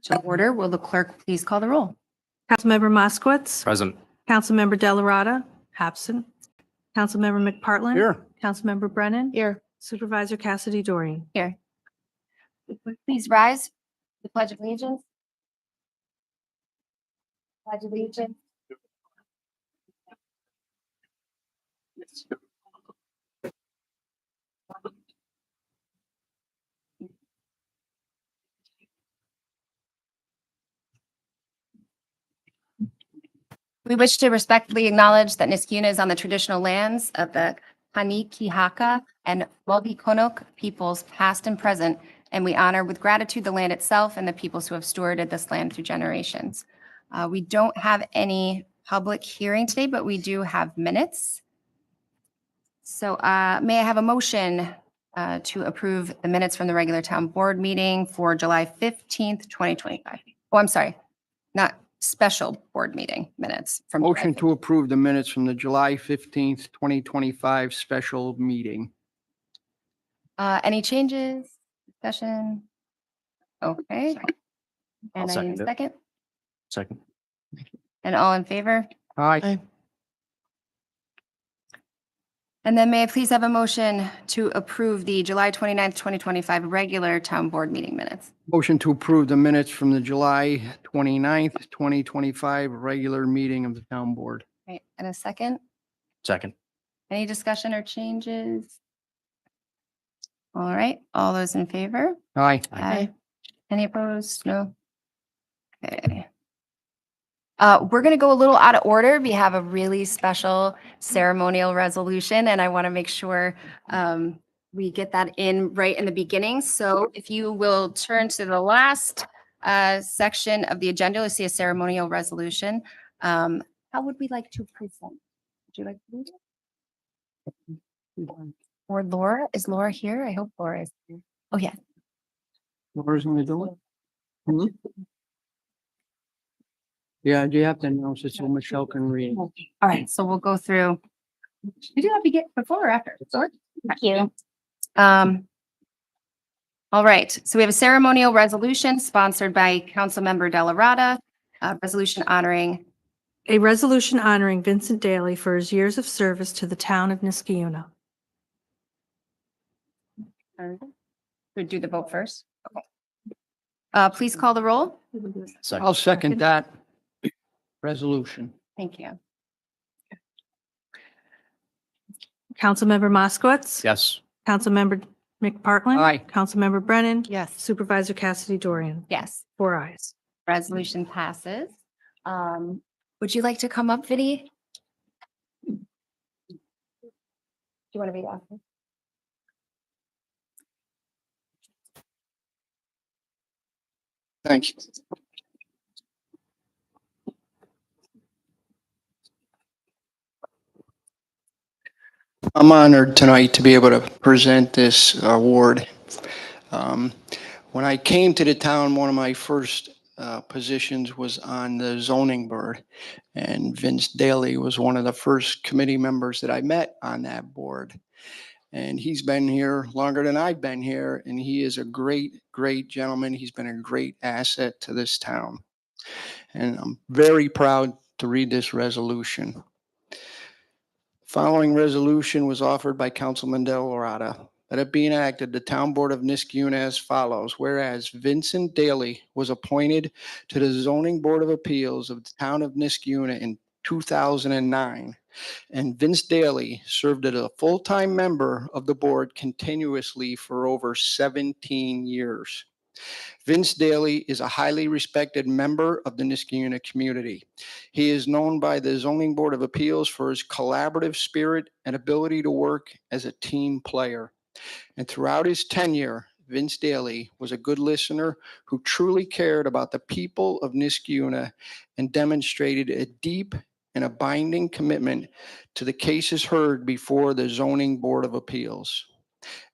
to order. Will the clerk please call the roll? Councilmember Moskowitz. Present. Councilmember Delarada. Absent. Councilmember McPartlin. Here. Councilmember Brennan. Here. Supervisor Cassidy Dorian. Here. Please rise. The Pledge of Allegiance. Pledge of Allegiance. We wish to respectfully acknowledge that Niskayuna is on the traditional lands of the Kanien'kehá:ka and Wabeconok peoples, past and present, and we honor with gratitude the land itself and the peoples who have stewarded this land through generations. We don't have any public hearing today, but we do have minutes. So may I have a motion to approve the minutes from the regular town board meeting for July 15th, 2025? Oh, I'm sorry, not special board meeting minutes from. Motion to approve the minutes from the July 15th, 2025 special meeting. Any changes, discussion? Okay. And I need a second it. second. Second. And all in favor? Aye. And then may I please have a motion to approve the July 29th, 2025 regular town board meeting minutes? Motion to approve the minutes from the July 29th, 2025 regular meeting of the town board. Right, and a second? Second. Any discussion or changes? All right, all those in favor? Aye. Aye. Any opposed? No? Okay. We're going to go a little out of order. We have a really special ceremonial resolution, and I want to make sure we get that in right in the beginning. So if you will turn to the last section of the agenda, you'll see a ceremonial resolution. How would we like to present? Would you like to read it? Or Laura? Is Laura here? I hope Laura is here. Oh, yeah. Laura's going to do it? Mhm. Yeah, do you have to announce it so Michelle can read? All right, so we'll go through. Did you have to get before or after? Sorry. Thank you. All right, so we have a ceremonial resolution sponsored by Councilmember Delarada, a resolution honoring. A resolution honoring Vincent Daly for his years of service to the town of Niskayuna. We'll do the vote first. Okay. Please call the roll. I'll second that resolution. Thank you. Councilmember Moskowitz. Yes. Councilmember McPartlin. Aye. Councilmember Brennan. Yes. Supervisor Cassidy Dorian. Yes, 4 ayes. resolution passes. Would you like to come up, Vinny? Do you want to read after? Thank you. I'm honored tonight to be able to present this award. When I came to the town, one of my first positions was on the zoning board, and Vince Daly was one of the first committee members that I met on that board. And he's been here longer than I've been here, and he is a great, great gentleman. He's been a great asset to this town. And I'm very proud to read this resolution. Following resolution was offered by Councilman Delarada, that it be enacted the Town Board of Niskayuna as follows. Whereas Vincent Daly was appointed to the Zoning Board of Appeals of the Town of Niskayuna in 2009, and Vince Daly served as a full-time member of the board continuously for over 17 years. Vince Daly is a highly respected member of the Niskayuna community. He is known by the Zoning Board of Appeals for his collaborative spirit and ability to work as a team player. And throughout his tenure, Vince Daly was a good listener who truly cared about the people of Niskayuna and demonstrated a deep and a binding commitment to the cases heard before the Zoning Board of Appeals.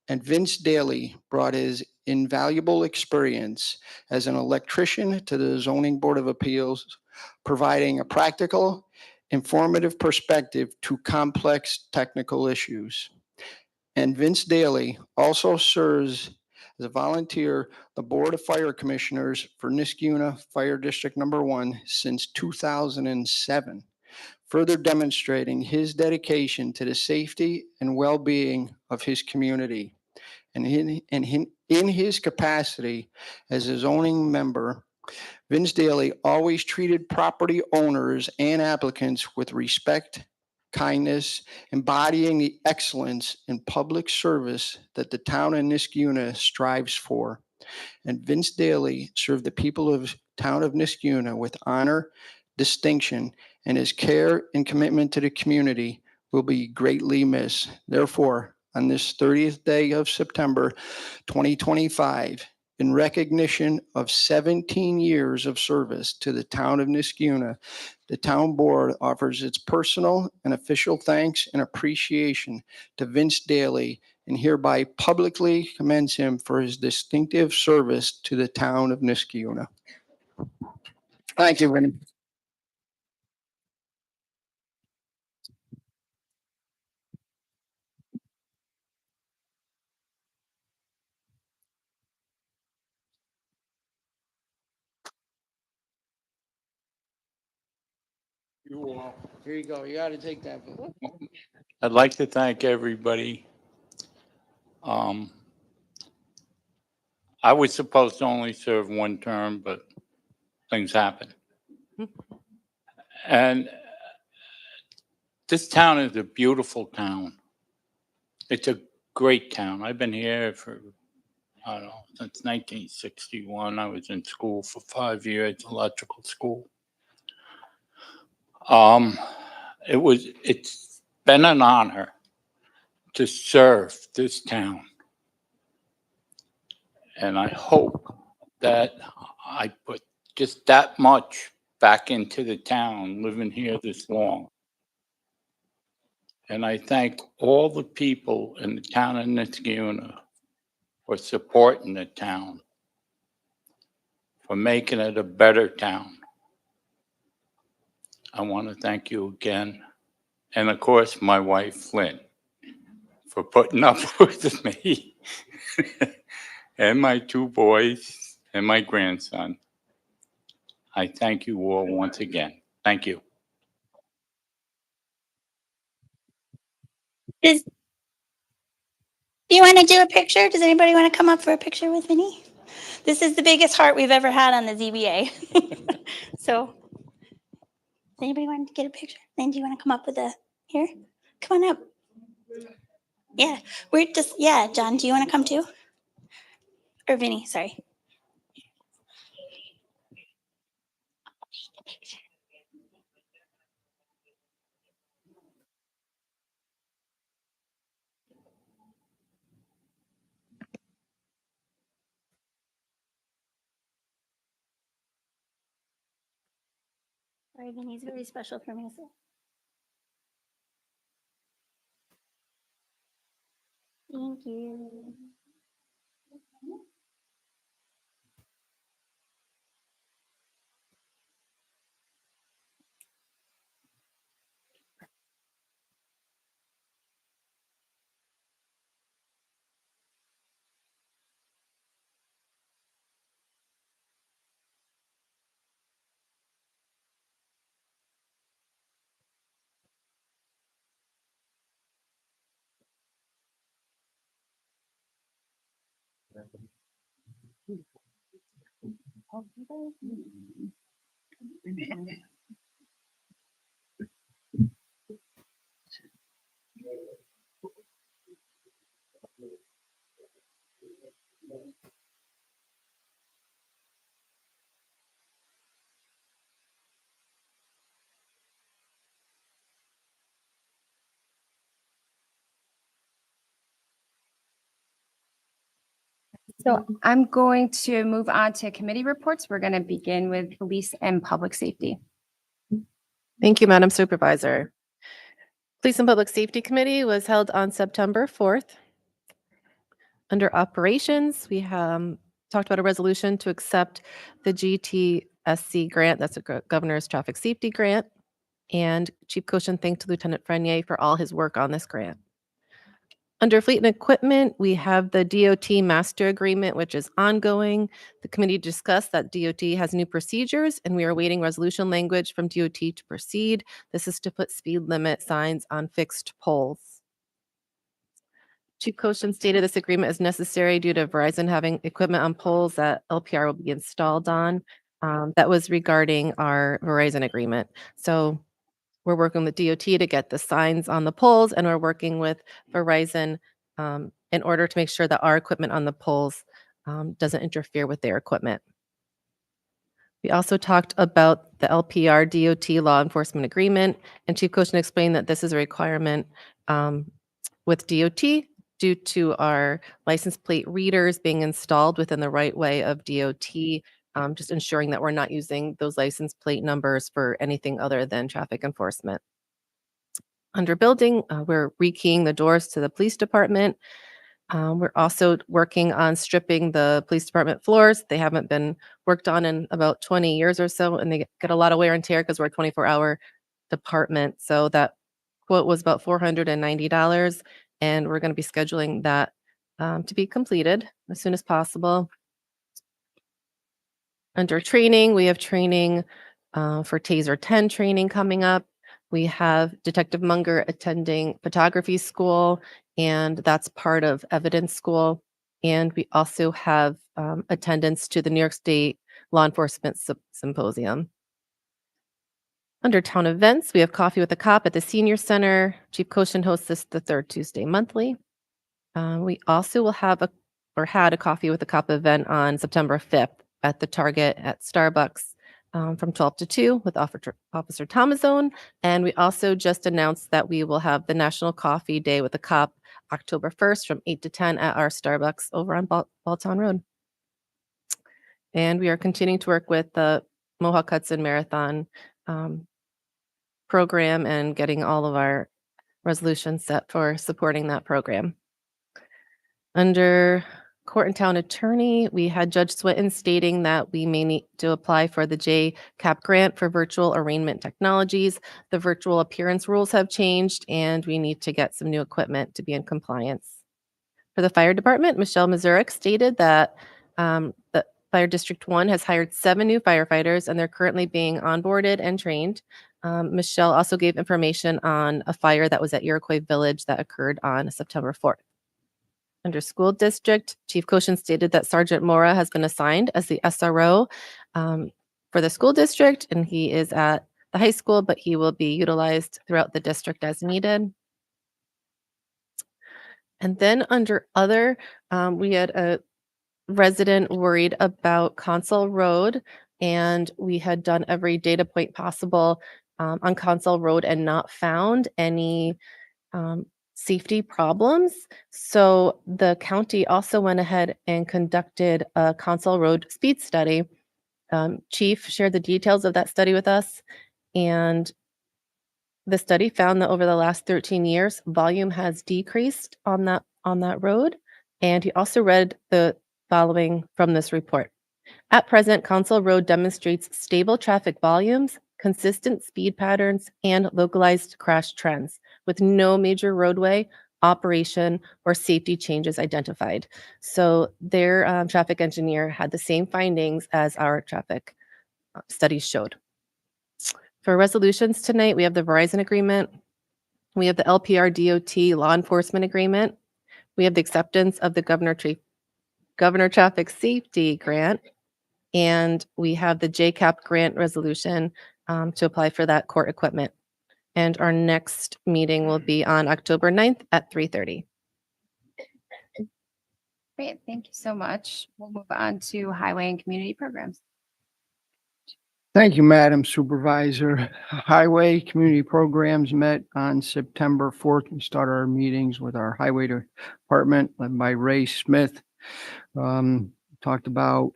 And Vince Daly brought his invaluable experience as an electrician to the Zoning Board of Appeals, providing a practical, informative perspective to complex technical issues. And Vince Daly also serves as a volunteer, the Board of Fire Commissioners for Niskuna Fire District Number 1 since 2007, further demonstrating his dedication to the safety and well-being of his community. And in his capacity as a zoning member, Vince Daly always treated property owners and applicants with respect, kindness, embodying the excellence in public service that the town of Niskuna strives for. And Vince Daly served the people of town of Niskuna with honor, distinction, and his care and commitment to the community will be greatly missed. Therefore, on this 30th day of September 2025, in recognition of 17 years of service to the town of Niskuna, the town board offers its personal and official thanks and appreciation to Vince Daly and hereby publicly commends him for his distinctive service to the town of Niskuna. Thank you, Vinny. Here you go. You got to take that. I'd like to thank everybody. I was supposed to only serve one term, but things happen. And this town is a beautiful town. It's a great town. I've been here for, I don't know, since 1961. I was in school for 5 years, electrical school. It's been an honor to serve this town. And I hope that I put just that much back into the town, living here this long. And I thank all the people in the town of Niskuna for supporting the town, for making it a better town. I want to thank you again. And of course, my wife, Lynn, for putting up with me and my 2 boys and my grandson. I thank you all once again. Thank you. Do you want to do a picture? Does anybody want to come up for a picture with Vinny? This is the biggest heart we've ever had on the ZBA. So, does anybody want to get a picture? Then do you want to come up with a, here? Come on up. Yeah, we're just, yeah, John, do you want to come too? Or Vinny, sorry. Sorry, Vinny's very special for me. So. Thank you. So I'm going to move on to committee reports. We're going to begin with police and public safety. Thank you, Madam Supervisor. Police and Public Safety Committee was held on September 4th. Under operations, we talked about a resolution to accept the GTSC grant. That's a Governor's Traffic Safety Grant. And Chief Koshin thanked Lieutenant Frenier for all his work on this grant. Under fleet and equipment, we have the DOT master agreement, which is ongoing. The committee discussed that DOT has new procedures, and we are awaiting resolution language from DOT to proceed. This is to put speed limit signs on fixed poles. Chief Koshin stated this agreement is necessary due to Verizon having equipment on poles that LPR will be installed on. That was regarding our Verizon agreement. So we're working with DOT to get the signs on the poles, and we're working with Verizon in order to make sure that our equipment on the poles doesn't interfere with their equipment. We also talked about the LPR DOT law enforcement agreement, and Chief Koshin explained that this is a requirement with DOT due to our license plate readers being installed within the right way of DOT, just ensuring that we're not using those license plate numbers for anything other than traffic enforcement. Under building, we're rekeying the doors to the police department. We're also working on stripping the police department floors. They haven't been worked on in about 20 years or so, and they get a lot of wear and tear because we're a 24-hour department. So that quote was about $490, and we're going to be scheduling that to be completed as soon as possible. Under training, we have training for TASER 10 training coming up. We have Detective Munger attending photography school, and that's part of evidence school. And we also have attendance to the New York State Law Enforcement Symposium. Under town events, we have Coffee with a Cop at the Senior Center. Chief Koshin hosts this the third Tuesday monthly. We also will have had a Coffee with a Cop event on September 5th at the Target at Starbucks from 12 to 2 with Officer Tomazone. And we also just announced that we will have the National Coffee Day with a Cop October 1st from 8 to 10 at our Starbucks over on Balltown Road. And we are continuing to work with the Mohawk Hudson Marathon program and getting all of our resolutions set for supporting that program. Under court and town attorney, we had Judge Swinton stating that we may need to apply for the JCAP grant for virtual arraignment technologies. The virtual appearance rules have changed, and we need to get some new equipment to be in compliance. For the fire department, Michelle Mazurik stated that the Fire District 1 has hired 7 new firefighters, and they're currently being onboarded and trained. Michelle also gave information on a fire that was at Iroquois Village that occurred on September 4th. Under school district, Chief Koshin stated that Sergeant Mora has been assigned as the SRO for the school district, and he is at the high school, but he will be utilized throughout the district as needed. And then under other, we had a resident worried about Console Road, and we had done every data point possible on Console Road and not found any safety problems. So the county also went ahead and conducted a Console Road speed study. Chief shared the details of that study with us, and the study found that over the last 13 years, volume has decreased on that road. And he also read the following from this report. At present, Console Road demonstrates stable traffic volumes, consistent speed patterns, and localized crash trends, with no major roadway, operation, or safety changes identified. So their traffic engineer had the same findings as our traffic studies showed. For resolutions tonight, we have the Verizon agreement. We have the LPR DOT law enforcement agreement. We have the acceptance of the Governor Traffic Safety Grant. And we have the JCAP grant resolution to apply for that court equipment. And our next meeting will be on October 9th at 3:30. Great, thank you so much. We'll move on to highway and community programs. Thank you, Madam Supervisor. Highway Community Programs met on September 4th. We started our meetings with our Highway Department led by Ray Smith. Talked about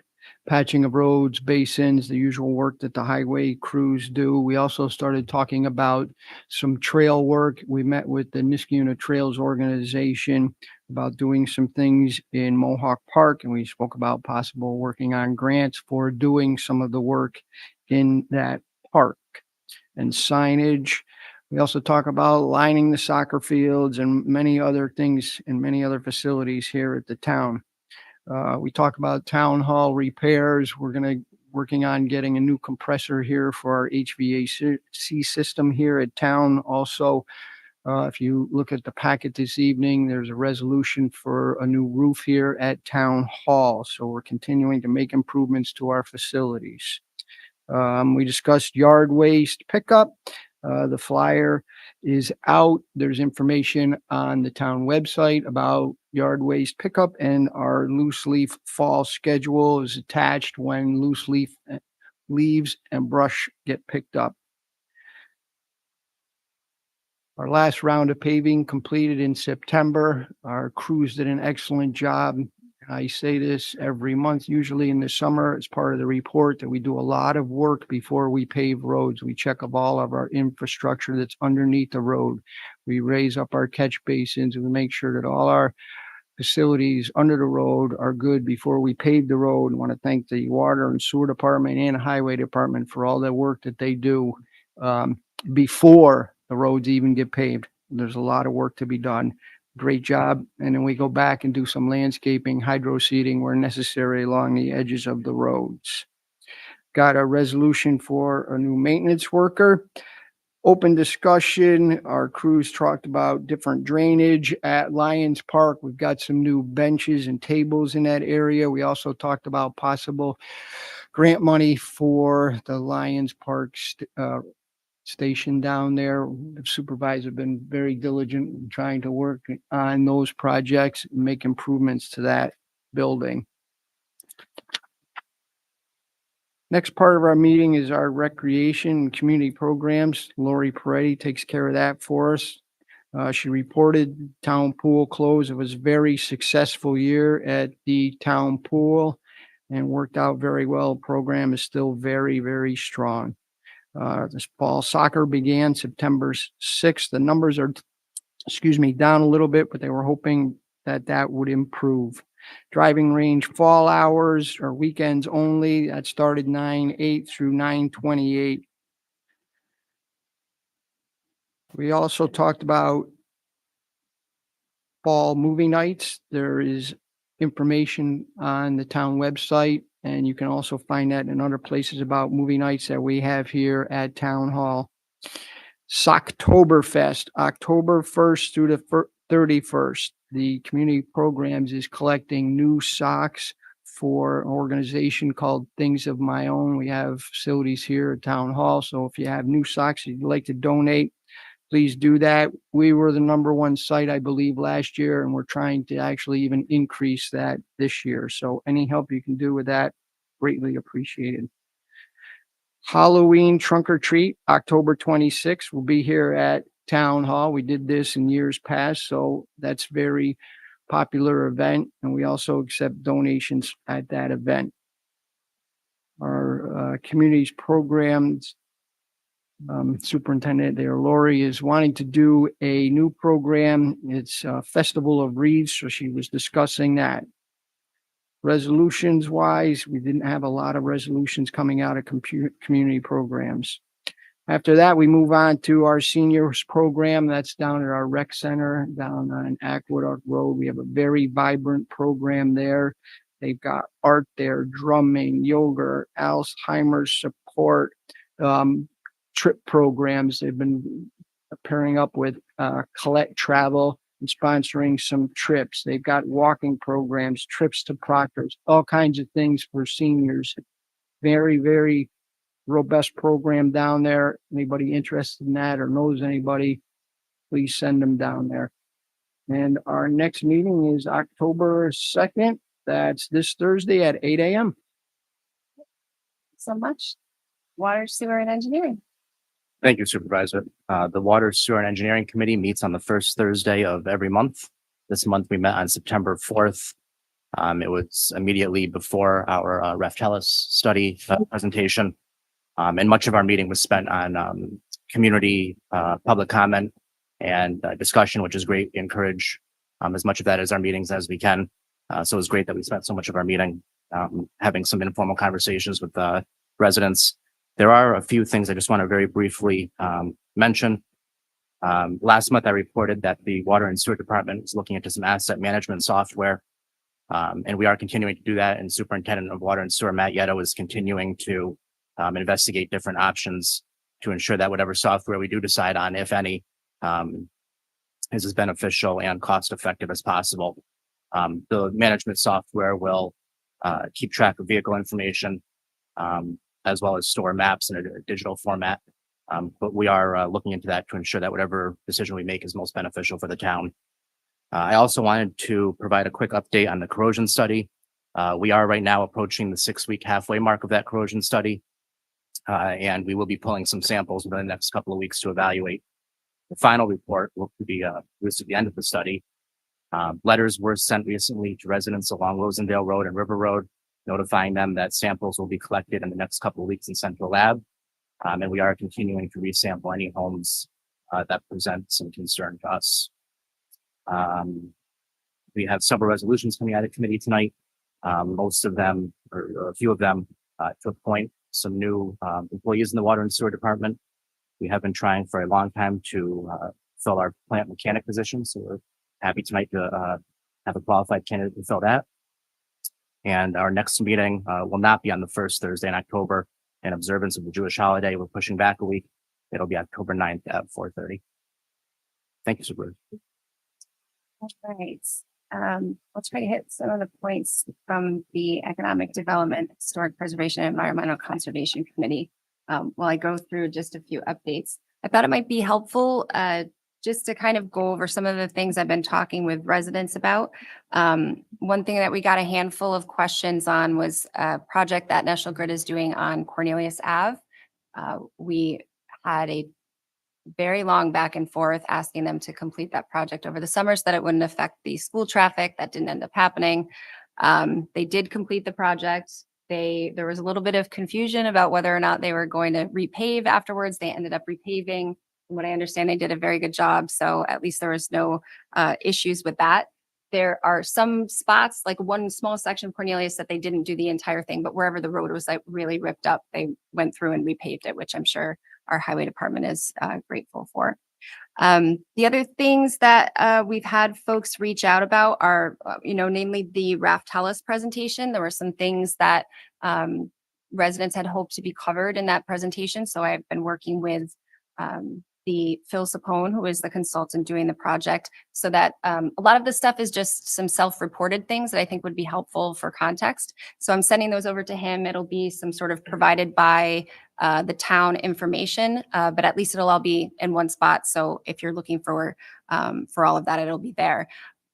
patching of roads, basins, the usual work that the highway crews do. We also started talking about some trail work. We met with the Niskayuna Trails organization about doing some things in Mohawk Park, and we spoke about possible working on grants for doing some of the work in that park. And signage, We also talk about lining the soccer fields and many other things and many other facilities here at the town. We talk about town hall repairs. Working on getting a new compressor here for our HVAC system here at town. Also, if you look at the packet this evening, there's a resolution for a new roof here at town hall. So we're continuing to make improvements to our facilities. We discussed yard waste pickup. The flyer is out. There's information on the town website about yard waste pickup, and our loose leaf fall schedule is attached when leaves and brush get picked up. Our last round of paving completed in September. Our crews did an excellent job. I say this every month, usually in the summer, as part of the report, that we do a lot of work before we pave roads. We check up all of our infrastructure that's underneath the road. We raise up our catch basins, and we make sure that all our facilities under the road are good before we pave the road. I want to thank the water and sewer department and highway department for all the work that they do before the roads even get paved. There's a lot of work to be done. Great job. And then we go back and do some landscaping, hydro seeding where necessary along the edges of the roads. Got a resolution for a new maintenance worker. Open discussion. Our crews talked about different drainage at Lions Park. We've got some new benches and tables in that area. We also talked about possible grant money for the Lions Park station down there. The supervisor have been very diligent in trying to work on those projects and make improvements to that building. Next part of our meeting is our recreation and community programs. Lori Peretti takes care of that for us. She reported town pool close. It was a very successful year at the town pool and worked out very well. Program is still very, very strong. This fall soccer began September 6th. The numbers are, down a little bit, but they were hoping that would improve. Driving range fall hours or weekends only. That started 9/8 through 9/28. We also talked about fall movie nights. There is information on the town website, and you can also find that in other places about movie nights that we have here at Town Hall. Socktoberfest, October 1st through the 31st. The community programs is collecting new socks for an organization called Things of My Own. We have facilities here at Town Hall. So if you have new socks you'd like to donate, please do that. We were the #1 site, I believe, last year, and we're trying to actually even increase that this year. So any help you can do with that, greatly appreciated. Halloween trunk or treat, October 26th. We'll be here at Town Hall. We did this in years past, so that's very popular event, and we also accept donations at that event. Our communities programs superintendent there, Lori, is wanting to do a new program. It's a Festival of Wreaths, so she was discussing that. Resolutions wise, we didn't have a lot of resolutions coming out of community programs. After that, we move on to our seniors program. That's down at our rec center down on Aqueduct Road. We have a very vibrant program there. They've got art there, drumming, yoga, Alzheimer's support, trip programs. They've been pairing up with Collect Travel and sponsoring some trips. They've got walking programs, trips to Proctor's, all kinds of things for seniors. Very, very robust program down there. Anybody interested in that or knows anybody, please send them down there. And our next meeting is October 2nd. That's this Thursday at 8 a.m. So much. Water, sewer, and engineering. Thank you, Supervisor. The Water, Sewer, and Engineering Committee meets on the first Thursday of every month. This month we met on September 4th. It was immediately before our Ref Tellis study presentation. And much of our meeting was spent on community public comment and discussion, which is great. We encourage as much of that as our meetings as we can. So it was great that we spent so much of our meeting having some informal conversations with residents. There are a few things I just want to very briefly mention. Last month, I reported that the Water and Sewer Department was looking into some asset management software. And we are continuing to do that. And Superintendent of Water and Sewer, Matt Yetto, is continuing to investigate different options to ensure that whatever software we do decide on, if any, is as beneficial and cost effective as possible. The management software will keep track of vehicle information, as well as store maps in a digital format. But we are looking into that to ensure that whatever decision we make is most beneficial for the town. I also wanted to provide a quick update on the corrosion study. We are right now approaching the 6-week halfway mark of that corrosion study. And we will be pulling some samples within the next couple of weeks to evaluate. The final report will be released at the end of the study. Letters were sent recently to residents along Rosendale Road and River Road, notifying them that samples will be collected in the next couple of weeks in central lab. And we are continuing to resample any homes that present some concern to us. We have several resolutions coming out of committee tonight. Most of them, or a few of them, to appoint some new employees in the Water and Sewer Department. We have been trying for a long time to fill our plant mechanic position, so we're happy tonight to have a qualified candidate to fill that. And our next meeting will not be on the first Thursday in October in observance of the Jewish holiday. We're pushing back a week. It'll be October 9th at 4:30. Thank you, Supervisor. All right. I'll try to hit some of the points from the Economic Development, Historic Preservation, and Environmental Conservation Committee while I go through just a few updates. I thought it might be helpful just to kind of go over some of the things I've been talking with residents about. One thing that we got a handful of questions on was a project that National Grid is doing on Cornelius Ave. We had a very long back and forth asking them to complete that project over the summer so that it wouldn't affect the school traffic. That didn't end up happening. They did complete the project. There was a little bit of confusion about whether or not they were going to repave afterwards. They ended up repaving. From what I understand, they did a very good job. So at least there was no issues with that. There are some spots, like one small section of Cornelius, that they didn't do the entire thing, but wherever the road was like really ripped up, they went through and repaved it, which I'm sure our highway department is grateful for. The other things that we've had folks reach out about are, namely the Raftalis presentation. There were some things that residents had hoped to be covered in that presentation. So I've been working with the Phil Sapone, who is the consultant doing the project, so that a lot of the stuff is just some self-reported things that I think would be helpful for context. So I'm sending those over to him. It'll be some sort of provided by the town information, but at least it'll all be in one spot. So if you're looking for all of that, it'll be there.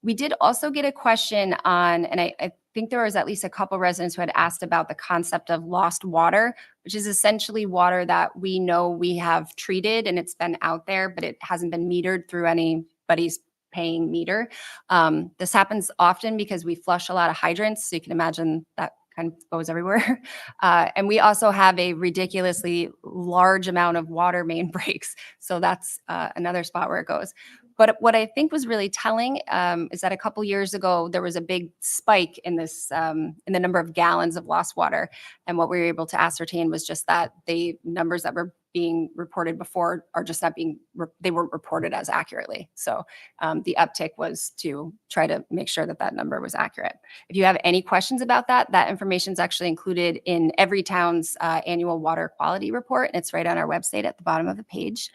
We did also get a question on, and I think there was at least a couple residents who had asked about the concept of lost water, which is essentially water that we know we have treated and it's been out there, but it hasn't been metered through anybody's paying meter. This happens often because we flush a lot of hydrants. So you can imagine that kind of goes everywhere. And we also have a ridiculously large amount of water main breaks. So that's another spot where it goes. But what I think was really telling is that a couple years ago, there was a big spike in this, in the number of gallons of lost water. And what we were able to ascertain was just that the numbers that were being reported before are just not they weren't reported as accurately. So the uptick was to try to make sure that that number was accurate. If you have any questions about that, that information is actually included in every town's annual water quality report. And it's right on our website at the bottom of the page.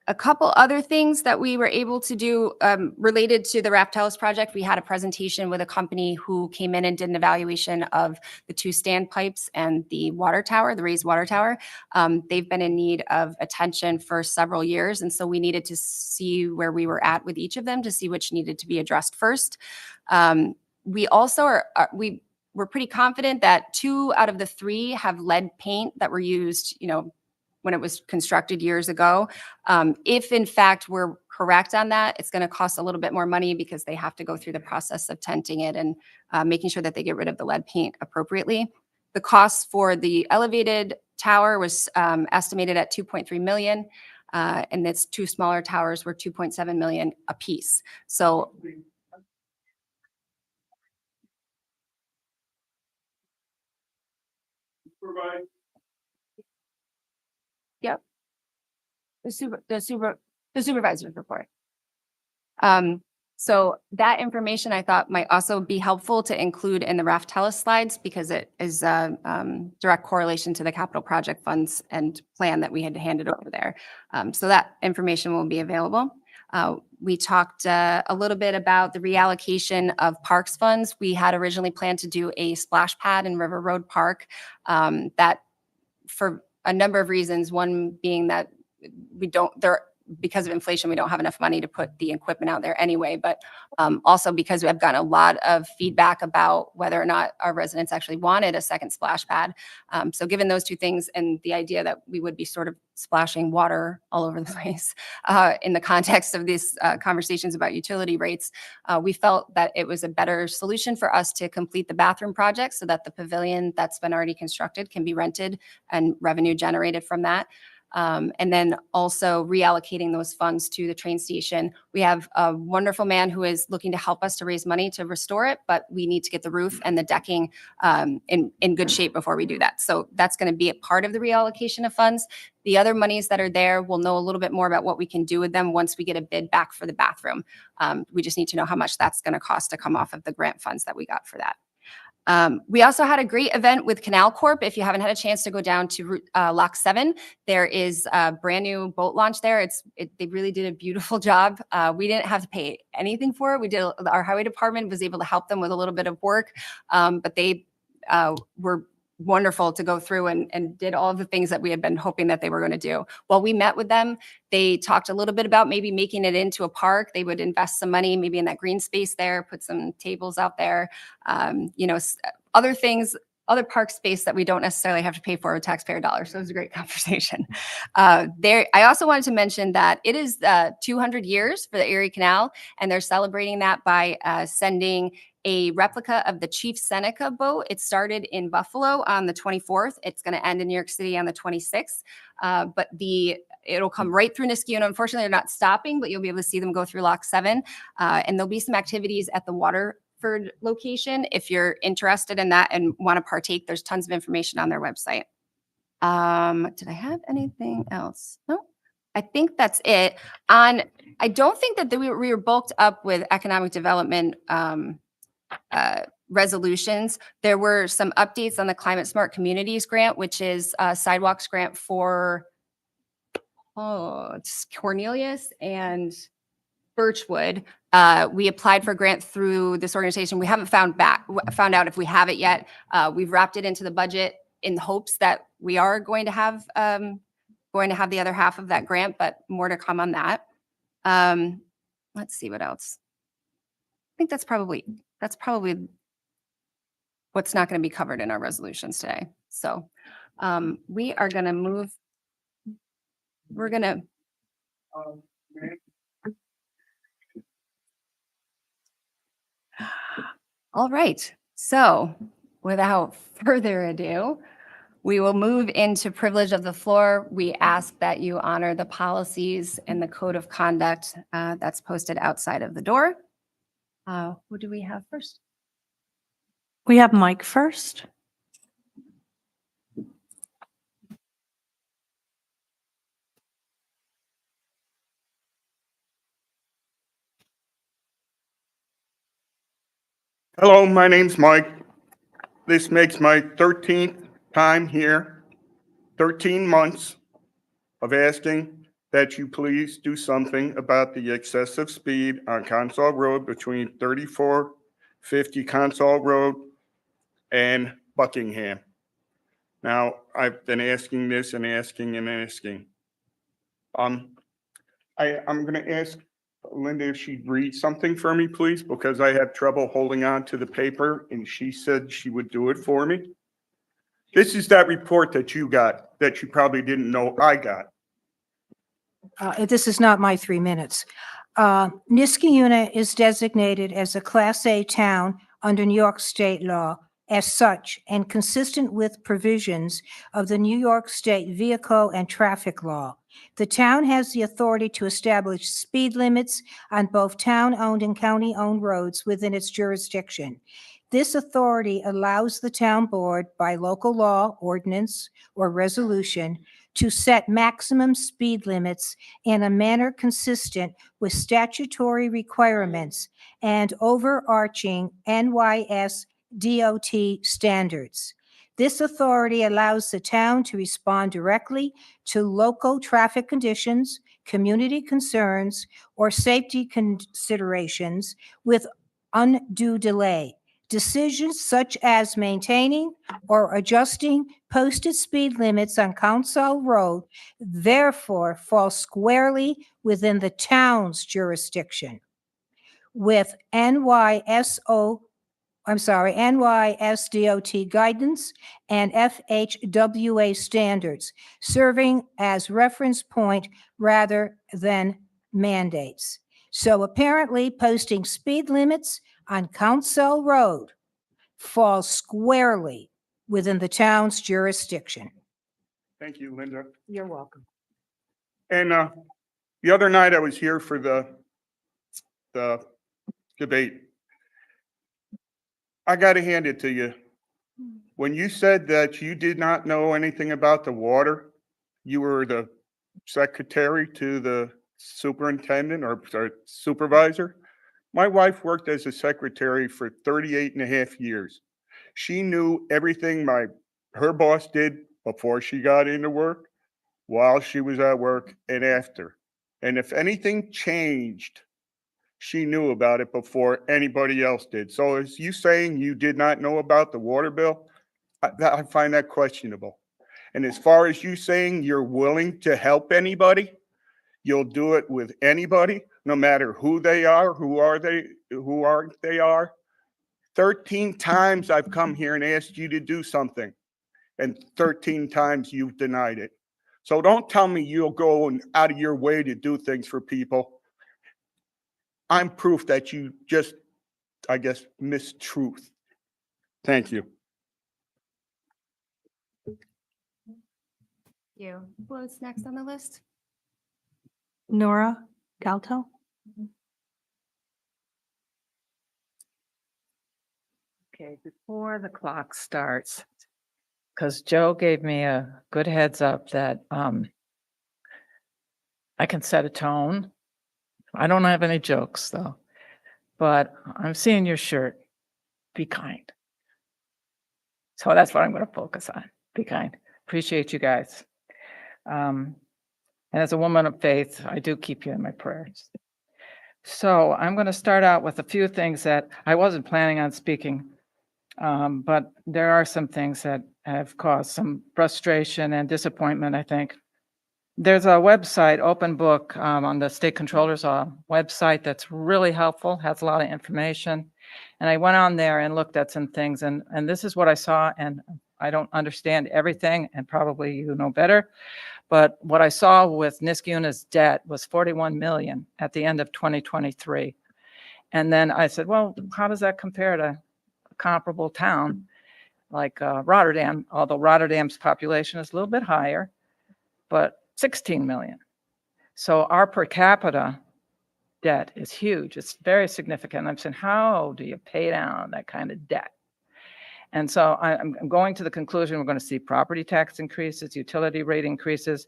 A couple other things that we were able to do related to the Raftalis project. We had a presentation with a company who came in and did an evaluation of the 2 standpipes and the water tower, the raised water tower. They've been in need of attention for several years. And so we needed to see where we were at with each of them to see which needed to be addressed first. We also we're pretty confident that 2 out of the 3 have lead paint that were used, when it was constructed years ago. If in fact we're correct on that, it's going to cost a little bit more money because they have to go through the process of tenting it and making sure that they get rid of the lead paint appropriately. The cost for the elevated tower was estimated at 2.3 million, and its 2 smaller towers were 2.7 million a piece. So yep. the supervisor's report. So that information I thought might also be helpful to include in the Raftellus slides because it is a direct correlation to the capital project funds and plan that we had handed over there. So that information will be available. We talked a little bit about the reallocation of parks funds. We had originally planned to do a splash pad in River Road Park. That for a number of reasons, one being that because of inflation, we don't have enough money to put the equipment out there anyway, but also because we have gotten a lot of feedback about whether or not our residents actually wanted a second splash pad. So given those two things and the idea that we would be sort of splashing water all over the place in the context of these conversations about utility rates, we felt that it was a better solution for us to complete the bathroom project so that the pavilion that's been already constructed can be rented and revenue generated from that. And then also reallocating those funds to the train station. We have a wonderful man who is looking to help us to raise money to restore it, but we need to get the roof and the decking in good shape before we do that. So that's going to be a part of the reallocation of funds. The other monies that are there, we'll know a little bit more about what we can do with them once we get a bid back for the bathroom. We just need to know how much that's going to cost to come off of the grant funds that we got for that. We also had a great event with Canal Corp. If you haven't had a chance to go down to Lock 7, there is a brand new boat launch there. They really did a beautiful job. We didn't have to pay anything for it. Our highway department was able to help them with a little bit of work, but they were wonderful to go through and did all of the things that we had been hoping that they were going to do. While we met with them, they talked a little bit about maybe making it into a park. They would invest some money maybe in that green space there, put some tables out there, other things, other park space that we don't necessarily have to pay for with taxpayer dollars. So it was a great conversation. I also wanted to mention that it is 200 years for the Erie Canal, and they're celebrating that by sending a replica of the Chief Seneca boat. It started in Buffalo on the 24th. It's going to end in New York City on the 26th. But it'll come right through Niskayuna. Unfortunately, they're not stopping, but you'll be able to see them go through Lock 7. And there'll be some activities at the Waterford location. If you're interested in that and want to partake, there's tons of information on their website. Did I have anything else? No, I think that's it. I don't think that we were bulked up with economic development resolutions. There were some updates on the Climate Smart Communities grant, which is a sidewalks grant for it's Cornelius and Birchwood. We applied for a grant through this organization. We haven't found out if we have it yet. We've wrapped it into the budget in hopes that we are going to have the other half of that grant, but more to come on that. Let's see what else. I think that's probably what's not going to be covered in our resolutions today. So we are going to move. We're going to. All right. So without further ado, we will move into privilege of the floor. We ask that you honor the policies and the code of conduct that's posted outside of the door. Who do we have first? We have Mike first. Hello, my name's Mike. This makes my 13th time here, 13 months of asking that you please do something about the excessive speed on Consall Road between 3450 Consall Road and Buckingham. Now, I've been asking this and asking and asking. I'm going to ask Linda if she'd read something for me, please, because I have trouble holding on to the paper, and she said she would do it for me. This is that report that you got that you probably didn't know I got. This is not my 3 minutes. Niskayuna is designated as a Class A town under New York state law as such and consistent with provisions of the New York State Vehicle and Traffic Law. The town has the authority to establish speed limits on both town-owned and county-owned roads within its jurisdiction. This authority allows the town board by local law, ordinance, or resolution to set maximum speed limits in a manner consistent with statutory requirements and overarching NYS DOT standards. This authority allows the town to respond directly to local traffic conditions, community concerns, or safety considerations with undue delay. Decisions such as maintaining or adjusting posted speed limits on Council Road therefore fall squarely within the town's jurisdiction. With NYSDOT guidance and FHWA standards serving as reference point rather than mandates. So apparently posting speed limits on Council Road falls squarely within the town's jurisdiction. Thank you, Linda. You're welcome. And the other night I was here for the debate. I got to hand it to you. When you said that you did not know anything about the water, you were the secretary to the superintendent or supervisor. My wife worked as a secretary for 38 and a half years. She knew everything her boss did before she got into work, while she was at work, and after. And if anything changed, she knew about it before anybody else did. So is you saying you did not know about the water bill? I find that questionable. And as far as you saying you're willing to help anybody, you'll do it with anybody, no matter who they are, who aren't they are. 13 times I've come here and asked you to do something, and 13 times you've denied it. So don't tell me you'll go out of your way to do things for people. I'm proof that you just, I guess, mistruth. Thank you. You. Who's next on the list? Nora Galto. Okay, before the clock starts, because Joe gave me a good heads up that I can set a tone. I don't have any jokes though, but I'm seeing your shirt. Be kind. So that's what I'm going to focus on. Be kind. Appreciate you guys. And as a woman of faith, I do keep you in my prayers. So I'm going to start out with a few things that I wasn't planning on speaking. But there are some things that have caused some frustration and disappointment, I think. There's a website, Open Book, on the State Controller's website that's really helpful, has a lot of information. And I went on there and looked at some things, and this is what I saw, and I don't understand everything, and probably you know better. But what I saw with Niskayuna's debt was $41 million at the end of 2023. And then I said, well, how does that compare to comparable town like Rotterdam, although Rotterdam's population is a little bit higher, but 16 million. So our per capita debt is huge. It's very significant. I'm saying, how do you pay down that kind of debt? And so I'm going to the conclusion we're going to see property tax increases, utility rate increases,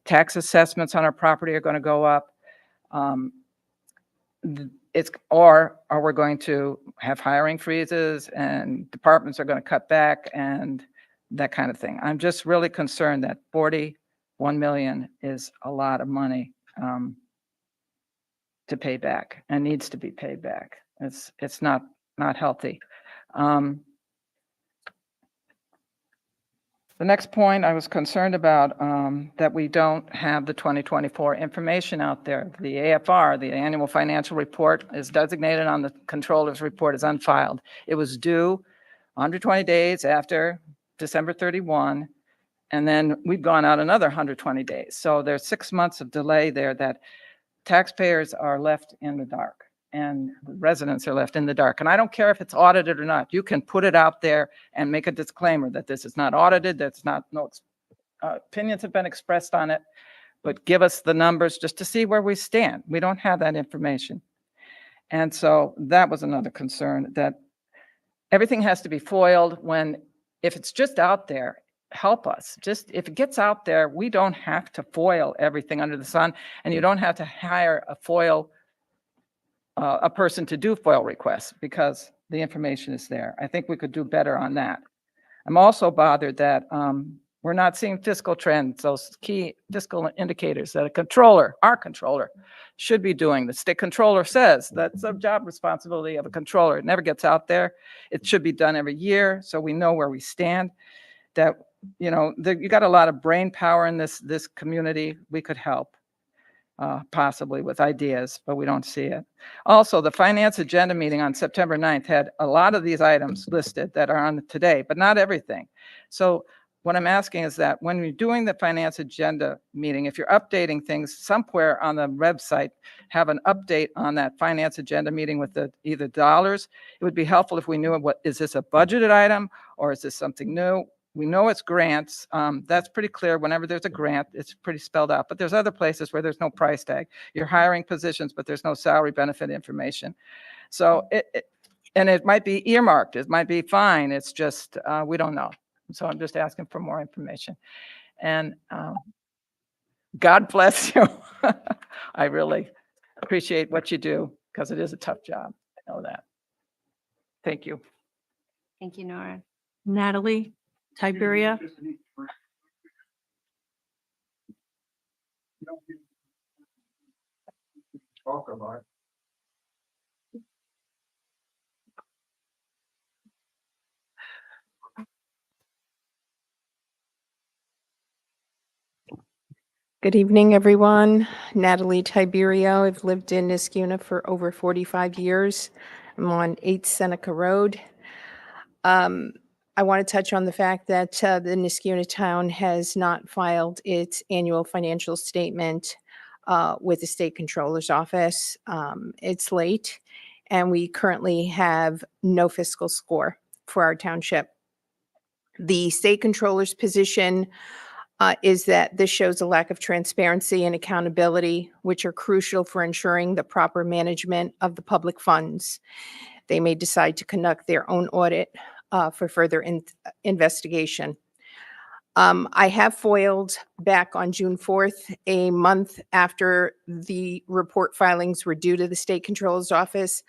tax assessments on our property are going to go up. Or we're going to have hiring freezes and departments are going to cut back and that kind of thing. I'm just really concerned that 41 million is a lot of money to pay back and needs to be paid back. It's not healthy. The next point I was concerned about, that we don't have the 2024 information out there. The AFR, the annual financial report, is designated on the controller's report as unfiled. It was due 120 days after December 31, and then we've gone out another 120 days. So there's 6 months of delay there that taxpayers are left in the dark and residents are left in the dark. And I don't care if it's audited or not. You can put it out there and make a disclaimer that this is not audited, that's not, no opinions have been expressed on it, but give us the numbers just to see where we stand. We don't have that information. And so that was another concern, that everything has to be foiled when, if it's just out there, help us. Just if it gets out there, we don't have to foil everything under the sun, and you don't have to hire a person to do FOIL requests because the information is there. I think we could do better on that. I'm also bothered that we're not seeing fiscal trends, those key fiscal indicators that our controller should be doing. The state controller says that's a job responsibility of a controller. It never gets out there. It should be done every year so we know where we stand. That, you know, you got a lot of brain power in this community. We could help. Possibly with ideas, but we don't see it. Also, the finance agenda meeting on September 9th had a lot of these items listed that are on today, but not everything. So what I'm asking is that when you're doing the finance agenda meeting, if you're updating things somewhere on the website, have an update on that finance agenda meeting with the either dollars. It would be helpful if we knew what, is this a budgeted item or is this something new? We know it's grants. That's pretty clear. Whenever there's a grant, it's pretty spelled out. But there's other places where there's no price tag. You're hiring positions, but there's no salary benefit information. So and it might be earmarked. It might be fine. It's just, we don't know. So I'm just asking for more information. And God bless you. I really appreciate what you do because it is a tough job. I know that. Thank you. Thank you, Nora. Natalie Tiberio. Talk about. Good evening, everyone. Natalie Tiberio. I've lived in Niskuna for over 45 years. I'm on 8 Seneca Road. I want to touch on the fact that the Niskuna town has not filed its annual financial statement with the state controller's office. It's late, and we currently have no fiscal score for our township. The state controller's position is that this shows a lack of transparency and accountability, which are crucial for ensuring the proper management of the public funds. They may decide to conduct their own audit for further investigation. I have foiled back on June 4th, a month after the report filings were due to the state controller's office.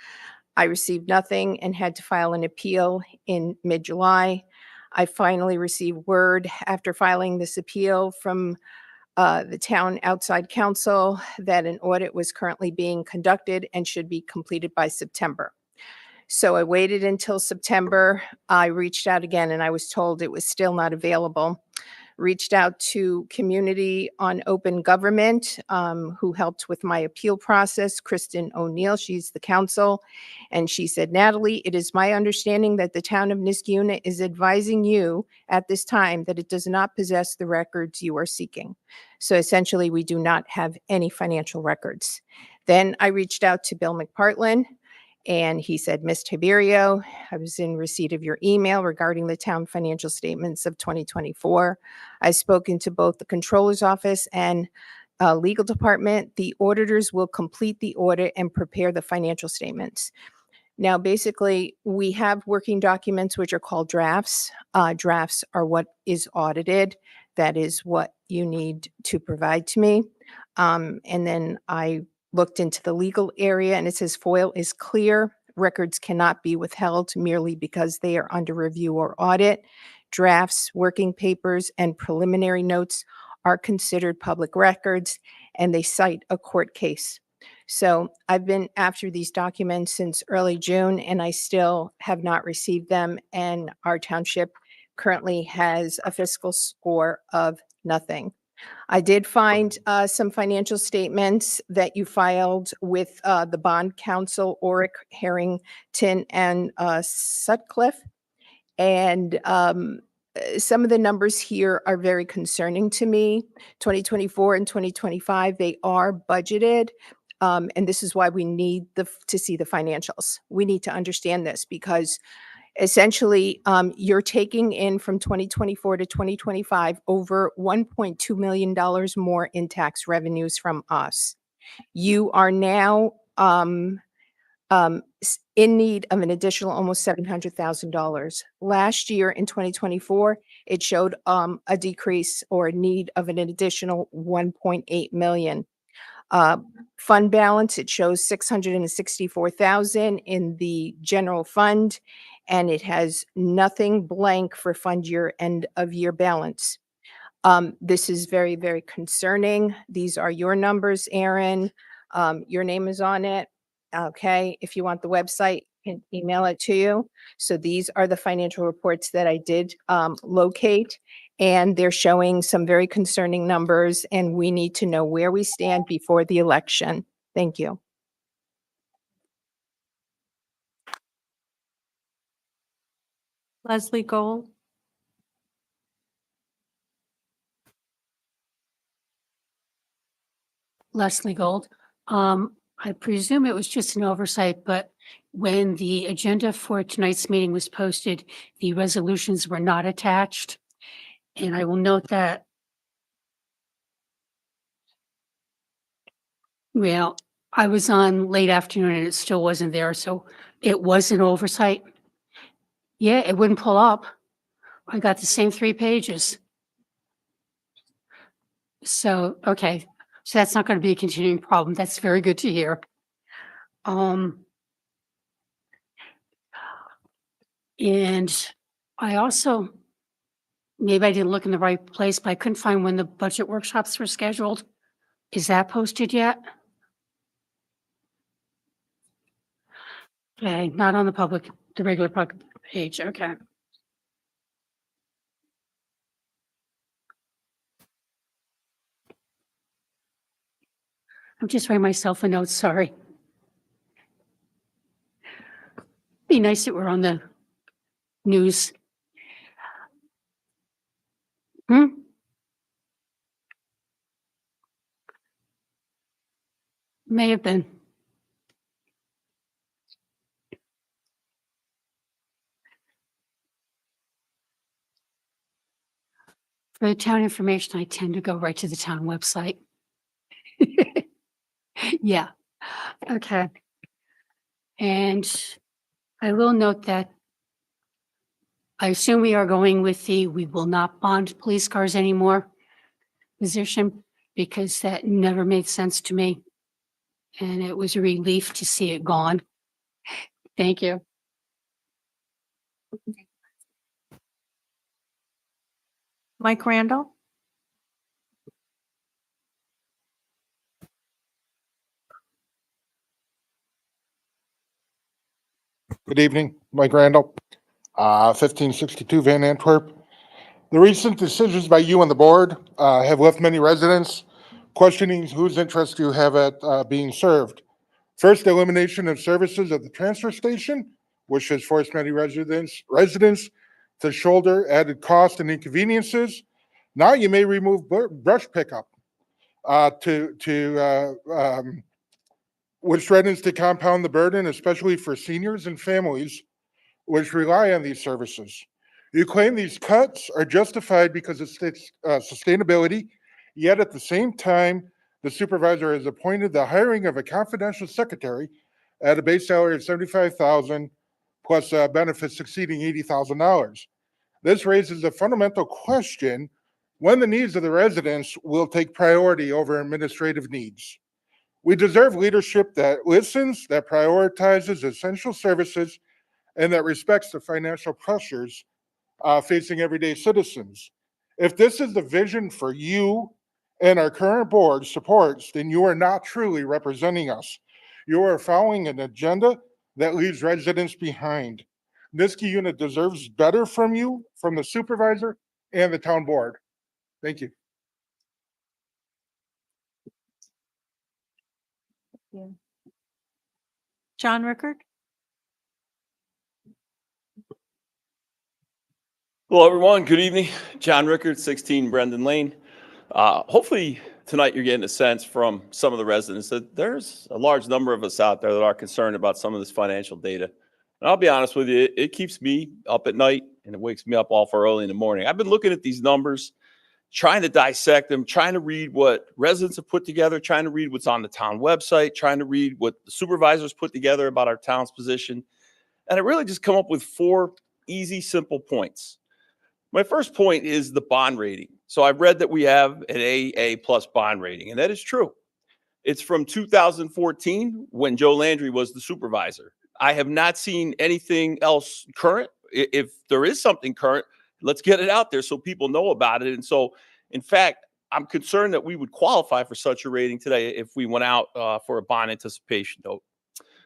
I received nothing and had to file an appeal in mid-July. I finally received word after filing this appeal from the town outside counsel that an audit was currently being conducted and should be completed by September. So I waited until September. I reached out again and I was told it was still not available. Reached out to Community on Open Government, who helped with my appeal process, Kristen O'Neill, she's the counsel. And she said, Natalie, it is my understanding that the town of Niskuna is advising you at this time that it does not possess the records you are seeking. So essentially, we do not have any financial records. Then I reached out to Bill McPartlin, and he said, Ms. Tiberio, I was in receipt of your email regarding the town financial statements of 2024. I've spoken to both the controller's office and legal department. The auditors will complete the audit and prepare the financial statements. Now, basically, we have working documents which are called drafts. Drafts are what is audited. That is what you need to provide to me. And then I looked into the legal area and it says FOIL is clear. Records cannot be withheld merely because they are under review or audit. Drafts, working papers, and preliminary notes are considered public records and they cite a court case. So I've been after these documents since early June and I still have not received them. And our township currently has a fiscal score of nothing. I did find some financial statements that you filed with the bond counsel, Oric, Harrington, and Sutcliffe. And some of the numbers here are very concerning to me. 2024 and 2025, they are budgeted. And this is why we need to see the financials. We need to understand this because essentially, you're taking in from 2024 to 2025 over $1.2 million more in tax revenues from us. You are now in need of an additional almost $700,000. Last year in 2024, it showed a decrease or a need of an additional 1.8 million. Fund balance, it shows 664,000 in the general fund, and it has nothing blank for fund year end of year balance. This is very, very concerning. These are your numbers, Aaron. Your name is on it. Okay, if you want the website, I can email it to you. So these are the financial reports that I did locate, and they're showing some very concerning numbers, and we need to know where we stand before the election. Thank you. Leslie Gold. Leslie Gold. I presume it was just an oversight, but when the agenda for tonight's meeting was posted, the resolutions were not attached. And I will note that, well, I was on late afternoon and it still wasn't there, so it was an oversight. Yeah, it wouldn't pull up. I got the same 3 pages. So, okay, so that's not going to be a continuing problem. That's very good to hear. And I also, maybe I didn't look in the right place, but I couldn't find when the budget workshops were scheduled. Is that posted yet? Okay, not on the regular public page, okay. I'm just writing myself a note, sorry. Be nice if we're on the news. May have been. For the town information, I tend to go right to the town website. Yeah, okay. And I will note that I assume we are going with we will not bond police cars anymore position, because that never made sense to me. And it was a relief to see it gone. Thank you. Mike Randall. Good evening, Mike Randall, 1562 Van Antwerp. The recent decisions by you and the board have left many residents questioning whose interest you have at being served. First, the elimination of services at the transfer station, which has forced many residents to shoulder added costs and inconveniences. Now you may remove brush pickup which threatens to compound the burden, especially for seniors and families which rely on these services. You claim these cuts are justified because of sustainability, yet at the same time, the supervisor has appointed the hiring of a confidential secretary at a base salary of $75,000 plus benefits exceeding $80,000. This raises a fundamental question when the needs of the residents will take priority over administrative needs. We deserve leadership that listens, that prioritizes essential services, and that respects the financial pressures facing everyday citizens. If this is the vision for you and our current board supports, then you are not truly representing us. You are following an agenda that leaves residents behind. Niski unit deserves better from you, from the supervisor and the town board. Thank you. John Rickard. Hello, everyone. Good evening. John Rickard, 16 Brendan Lane. Hopefully tonight you're getting a sense from some of the residents that there's a large number of us out there that are concerned about some of this financial data. And I'll be honest with you, it keeps me up at night and it wakes me up awful early in the morning. I've been looking at these numbers trying to dissect them, trying to read what residents have put together, trying to read what's on the town website, trying to read what the supervisors put together about our town's position. And I really just come up with 4 easy, simple points. My first point is the bond rating. So I've read that we have an AA plus bond rating, and that is true. It's from 2014 when Joe Landry was the supervisor. I have not seen anything else current. If there is something current, let's get it out there so people know about it. And so, in fact, I'm concerned that we would qualify for such a rating today if we went out for a bond anticipation note.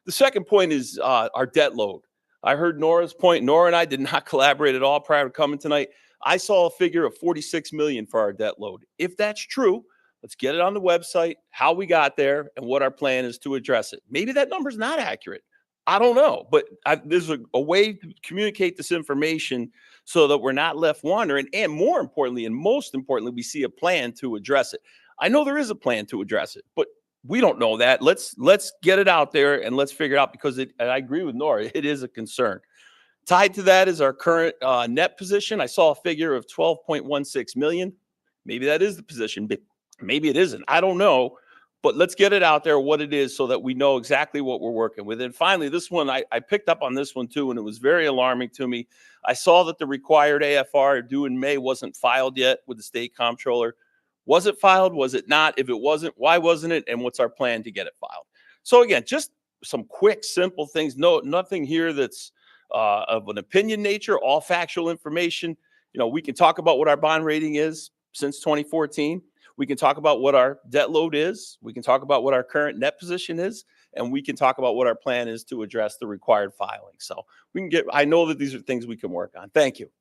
The second point is our debt load. I heard Nora's point. Nora and I did not collaborate at all prior to coming tonight. I saw a figure of 46 million for our debt load. If that's true, let's get it on the website, how we got there, and what our plan is to address it. Maybe that number's not accurate. I don't know, but there's a way to communicate this information so that we're not left wondering. And more importantly, and most importantly, we see a plan to address it. I know there is a plan to address it, but we don't know that. Let's get it out there and let's figure it out, because and I agree with Nora, it is a concern. Tied to that is our current net position. I saw a figure of 12.16 million. Maybe that is the position, but maybe it isn't. I don't know. But let's get it out there what it is so that we know exactly what we're working with. And finally, this one, I picked up on this one too, and it was very alarming to me. I saw that the required AFR due in May wasn't filed yet with the state comptroller. Was it filed? Was it not? If it wasn't, why wasn't it? And what's our plan to get it filed? So again, just some quick, simple things. No, nothing here that's of an opinion nature, all factual information. You know, we can talk about what our bond rating is since 2014. We can talk about what our debt load is. We can talk about what our current net position is, and we can talk about what our plan is to address the required filing. So we can get, I know that these are things we can work on. Thank you.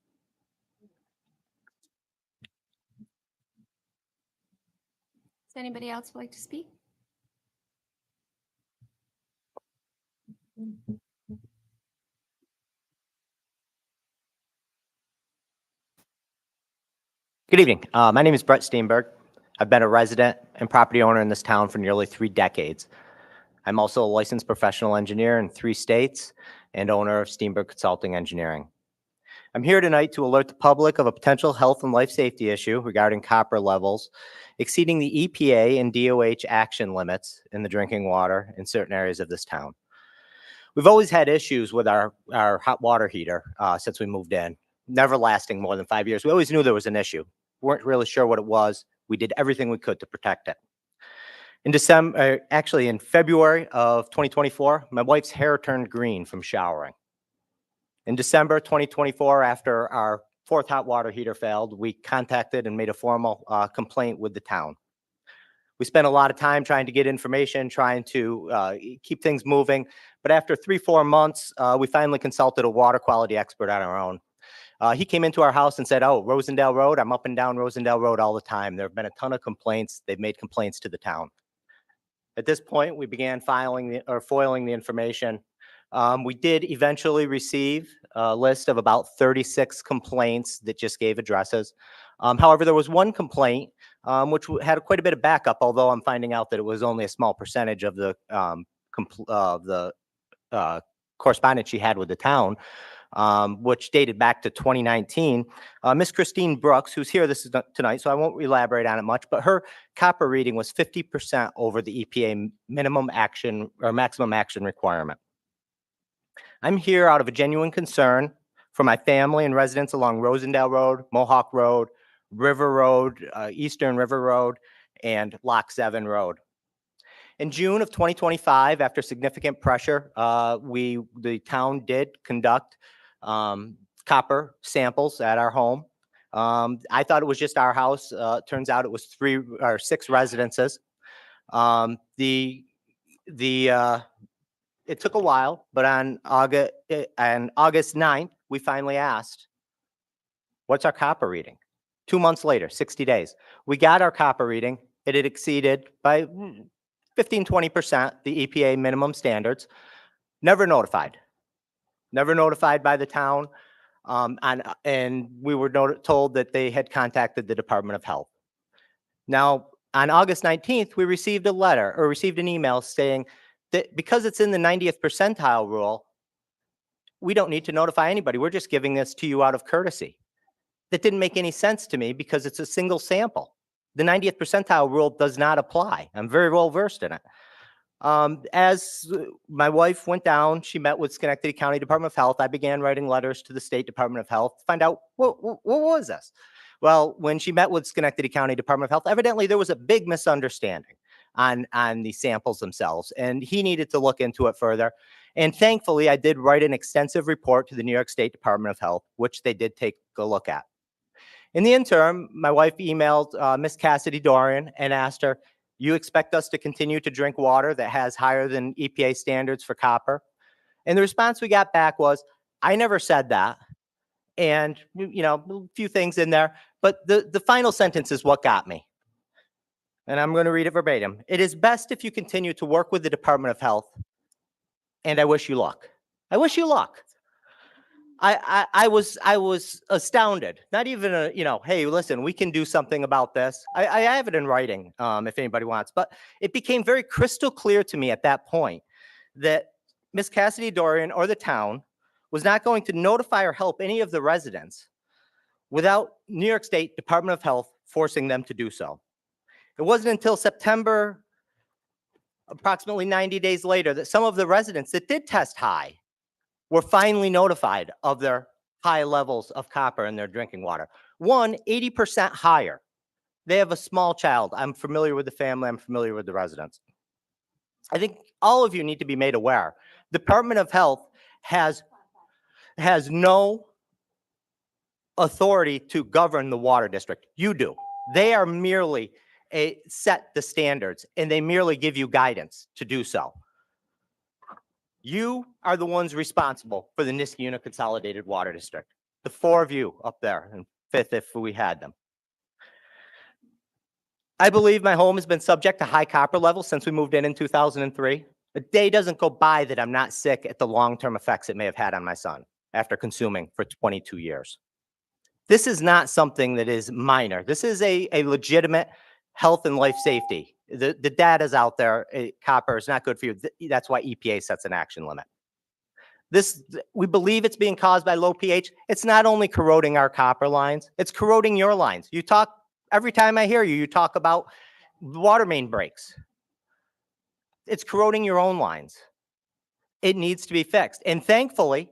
Does anybody else like to speak? Good evening. My name is Brett Steenberg. I've been a resident and property owner in this town for nearly 3 decades. I'm also a licensed professional engineer in 3 states and owner of Steenberg Consulting Engineering. I'm here tonight to alert the public of a potential health and life safety issue regarding copper levels exceeding the EPA and DOH action limits in the drinking water in certain areas of this town. We've always had issues with our hot water heater since we moved in, never lasting more than 5 years. We always knew there was an issue. Weren't really sure what it was. We did everything we could to protect it. In February of 2024, my wife's hair turned green from showering. In December 2024, after our 4th hot water heater failed, we contacted and made a formal complaint with the town. We spent a lot of time trying to get information, trying to keep things moving. But after 3-4 months, we finally consulted a water quality expert on our own. He came into our house and said, "Oh, Rosendale Road, I'm up and down Rosendale Road all the time. There have been a ton of complaints. They've made complaints to the town." At this point, we began foiling the information. We did eventually receive a list of about 36 complaints that just gave addresses. However, there was one complaint which had quite a bit of backup, although I'm finding out that it was only a small percentage of the correspondence she had with the town, which dated back to 2019. Miss Christine Brooks, who's here tonight, so I won't elaborate on it much, but her copper reading was 50% over the EPA minimum action or maximum action requirement. I'm here out of a genuine concern for my family and residents along Rosendale Road, Mohawk Road, River Road, Eastern River Road, and Lock 7 Road. In June of 2025, after significant pressure, the town did conduct copper samples at our home. I thought it was just our house. Turns out it was 3 or 6 residences. It took a while, but on August 9th, we finally asked, "What's our copper reading?" 2 months later, 60 days, we got our copper reading. It had exceeded by 15-20% the EPA minimum standards. Never notified by the town. And we were told that they had contacted the Department of Health. Now, on August 19th, we received an email saying that because it's in the 90th percentile rule, we don't need to notify anybody. We're just giving this to you out of courtesy. that didn't make any sense to me because it's a single sample. The 90th percentile rule does not apply. I'm very well versed in it. As my wife went down, she met with Schenectady County Department of Health. I began writing letters to the State Department of Health to find out what was this. Well, when she met with Schenectady County Department of Health, evidently there was a big misunderstanding on the samples themselves, and he needed to look into it further. And thankfully, I did write an extensive report to the New York State Department of Health, which they did take a look at. In the interim, my wife emailed Miss Cassidy Dorian and asked her, you expect us to continue to drink water that has higher than EPA standards for copper? And the response we got back was, I never said that. And, you know, a few things in there, but the final sentence is what got me. And I'm going to read it verbatim. It is best if you continue to work with the Department of Health, and I wish you luck. I wish you luck. I was astounded. Not even a, you know, hey, listen, we can do something about this. I have it in writing if anybody wants, but it became very crystal clear to me at that point that Miss Cassidy Dorian or the town was not going to notify or help any of the residents without New York State Department of Health forcing them to do so. It wasn't until September, approximately 90 days later, that some of the residents that did test high were finally notified of their high levels of copper in their drinking water. 80% higher. They have a small child. I'm familiar with the family. I'm familiar with the residents. I think all of you need to be made aware. The Department of Health has no authority to govern the water district. You do. They are merely set the standards, and they merely give you guidance to do so. You are the ones responsible for the Niskayuna Consolidated Water District. The four of you up there, and fifth if we had them. I believe my home has been subject to high copper levels since we moved in 2003. A day doesn't go by that I'm not sick at the long-term effects it may have had on my son after consuming for 22 years. This is not something that is minor. This is a legitimate health and life safety. The data's out there. Copper is not good for you. That's why EPA sets an action limit. We believe it's being caused by low pH. It's not only corroding our copper lines, it's corroding your lines. You talk, every time I hear you, you talk about water main breaks. It's corroding your own lines. It needs to be fixed. And thankfully,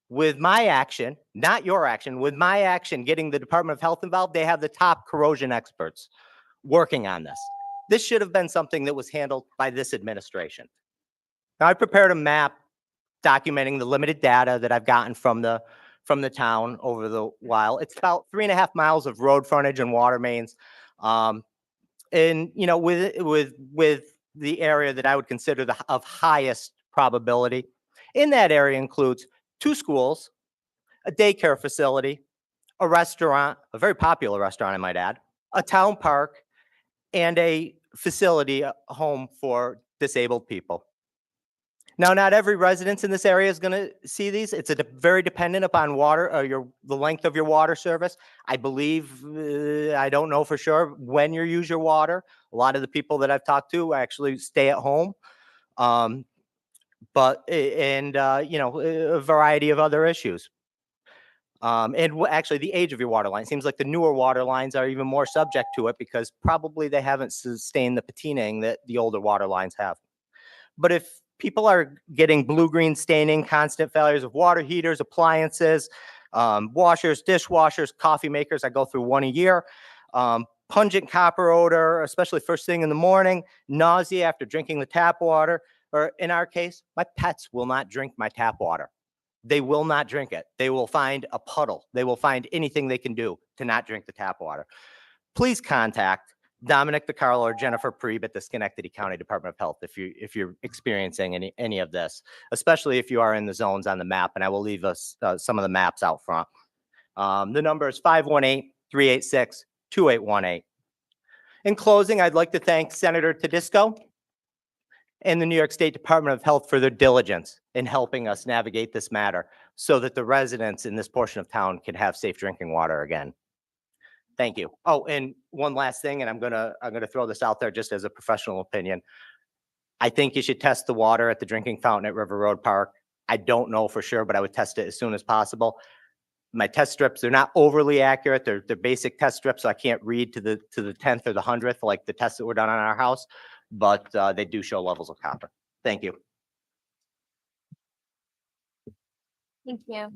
with my action, not your action, with my action getting the Department of Health involved, they have the top corrosion experts working on this. This should have been something that was handled by this administration. Now, I prepared a map documenting the limited data that I've gotten from the town over the while. It's about 3.5 miles of road frontage and water mains. And, you know, with the area that I would consider of highest probability. In that area includes 2 schools, a daycare facility, a restaurant, a very popular restaurant, I might add, a town park, and a facility, a home for disabled people. Now, not every residence in this area is going to see these. It's very dependent upon water, the length of your water service. I believe, I don't know for sure when you use your water. A lot of the people that I've talked to actually stay at home. You know, a variety of other issues. Actually, the age of your water line. It seems like the newer water lines are even more subject to it because probably they haven't sustained the patinaing that the older water lines have. But if people are getting blue-green staining, constant failures of water heaters, appliances, washers, dishwashers, coffee makers, I go through one a year, pungent copper odor, especially first thing in the morning, nausea after drinking the tap water, or in our case, my pets will not drink my tap water. They will not drink it. They will find a puddle. They will find anything they can do to not drink the tap water. Please contact Dominic DiCarlo or Jennifer Preeb at the Schenectady County Department of Health if you're experiencing any of this, especially if you are in the zones on the map, and I will leave us some of the maps out front. The number is 518-386-2818. In closing, I'd like to thank Senator Tedisco and the New York State Department of Health for their diligence in helping us navigate this matter so that the residents in this portion of town can have safe drinking water again. Thank you. Oh, and one last thing, and I'm gonna throw this out there just as a professional opinion. I think you should test the water at the drinking fountain at River Road Park. I don't know for sure, but I would test it as soon as possible. my test strips, they're not overly accurate. They're basic test strips, so I can't read to the 10th or the 100th like the tests that were done on our house, but they do show levels of copper. Thank you. Thank you.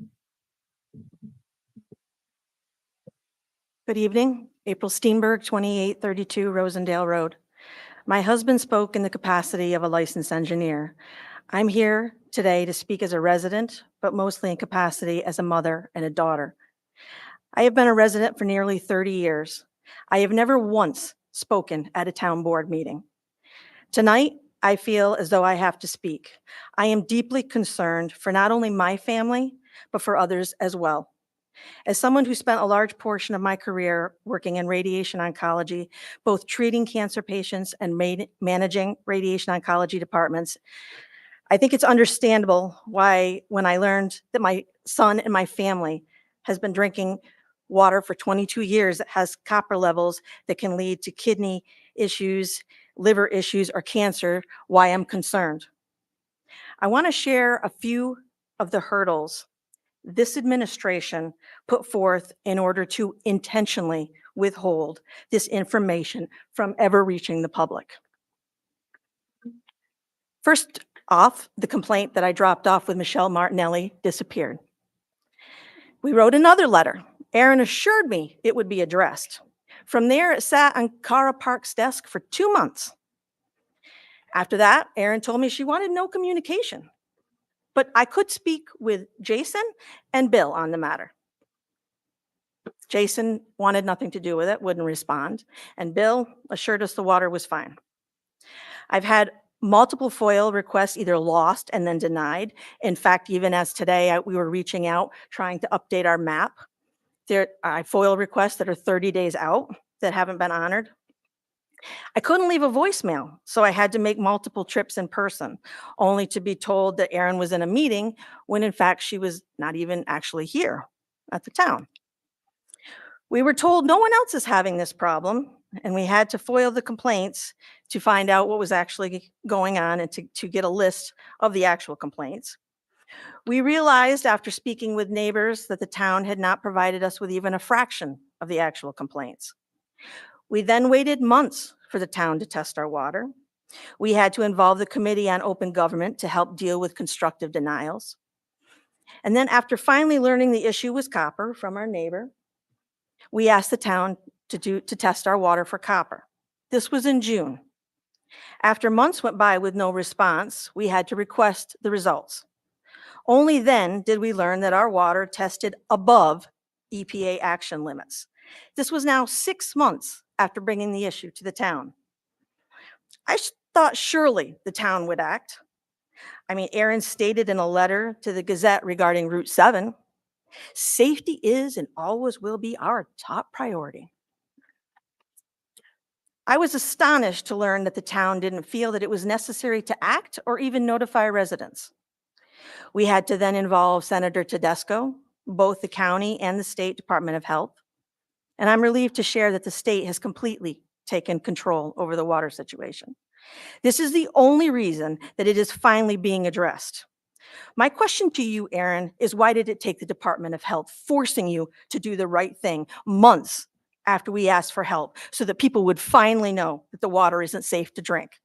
Good evening, April Steenberg, 2832 Rosendale Road. My husband spoke in the capacity of a licensed engineer. I'm here today to speak as a resident, but mostly in capacity as a mother and a daughter. I have been a resident for nearly 30 years. I have never once spoken at a town board meeting. Tonight, I feel as though I have to speak. I am deeply concerned for not only my family, but for others as well. As someone who spent a large portion of my career working in radiation oncology, both treating cancer patients and managing radiation oncology departments, I think it's understandable why, when I learned that my son and my family has been drinking water for 22 years that has copper levels that can lead to kidney issues, liver issues, or cancer, why I'm concerned. I want to share a few of the hurdles this administration put forth in order to intentionally withhold this information from ever reaching the public. First off, the complaint that I dropped off with Michelle Martinelli disappeared. We wrote another letter. Aaron assured me it would be addressed. From there, it sat on Cara Park's desk for 2 months. After that, Aaron told me she wanted no communication, but I could speak with Jason and Bill on the matter. Jason wanted nothing to do with it, wouldn't respond, and Bill assured us the water was fine. I've had multiple FOIL requests either lost and then denied. In fact, even as today, we were reaching out, trying to update our map. There are FOIL requests that are 30 days out that haven't been honored. I couldn't leave a voicemail, so I had to make multiple trips in person, only to be told that Erin was in a meeting when in fact she was not even actually here at the town. We were told no one else is having this problem, and we had to FOIL the complaints to find out what was actually going on and to get a list of the actual complaints. We realized after speaking with neighbors that the town had not provided us with even a fraction of the actual complaints. We then waited months for the town to test our water. We had to involve the Committee on Open Government to help deal with constructive denials. And then after finally learning the issue was copper from our neighbor, we asked the town to test our water for copper. This was in June. After months went by with no response, we had to request the results. Only then did we learn that our water tested above EPA action limits. This was now 6 months after bringing the issue to the town. I thought surely the town would act. I mean, Aaron stated in a letter to the Gazette regarding Route 7, safety is and always will be our top priority. I was astonished to learn that the town didn't feel that it was necessary to act or even notify residents. We had to then involve Senator Tedesco, both the county and the State Department of Health. And I'm relieved to share that the state has completely taken control over the water situation. This is the only reason that it is finally being addressed. My question to you, Aaron, is why did it take the Department of Health forcing you to do the right thing months after we asked for help so that people would finally know that the water isn't safe to drink?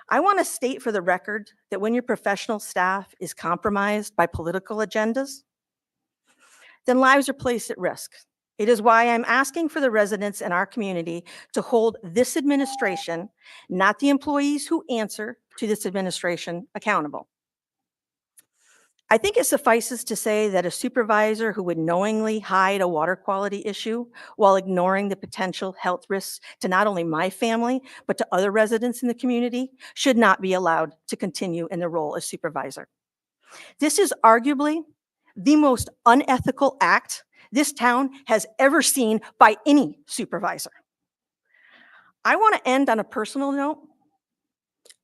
I want to state for the record that when your professional staff is compromised by political agendas, then lives are placed at risk. It is why I'm asking for the residents in our community to hold this administration, not the employees who answer to this administration, accountable. I think it suffices to say that a supervisor who would knowingly hide a water quality issue while ignoring the potential health risks to not only my family, but to other residents in the community should not be allowed to continue in the role as supervisor. This is arguably the most unethical act this town has ever seen by any supervisor. I want to end on a personal note.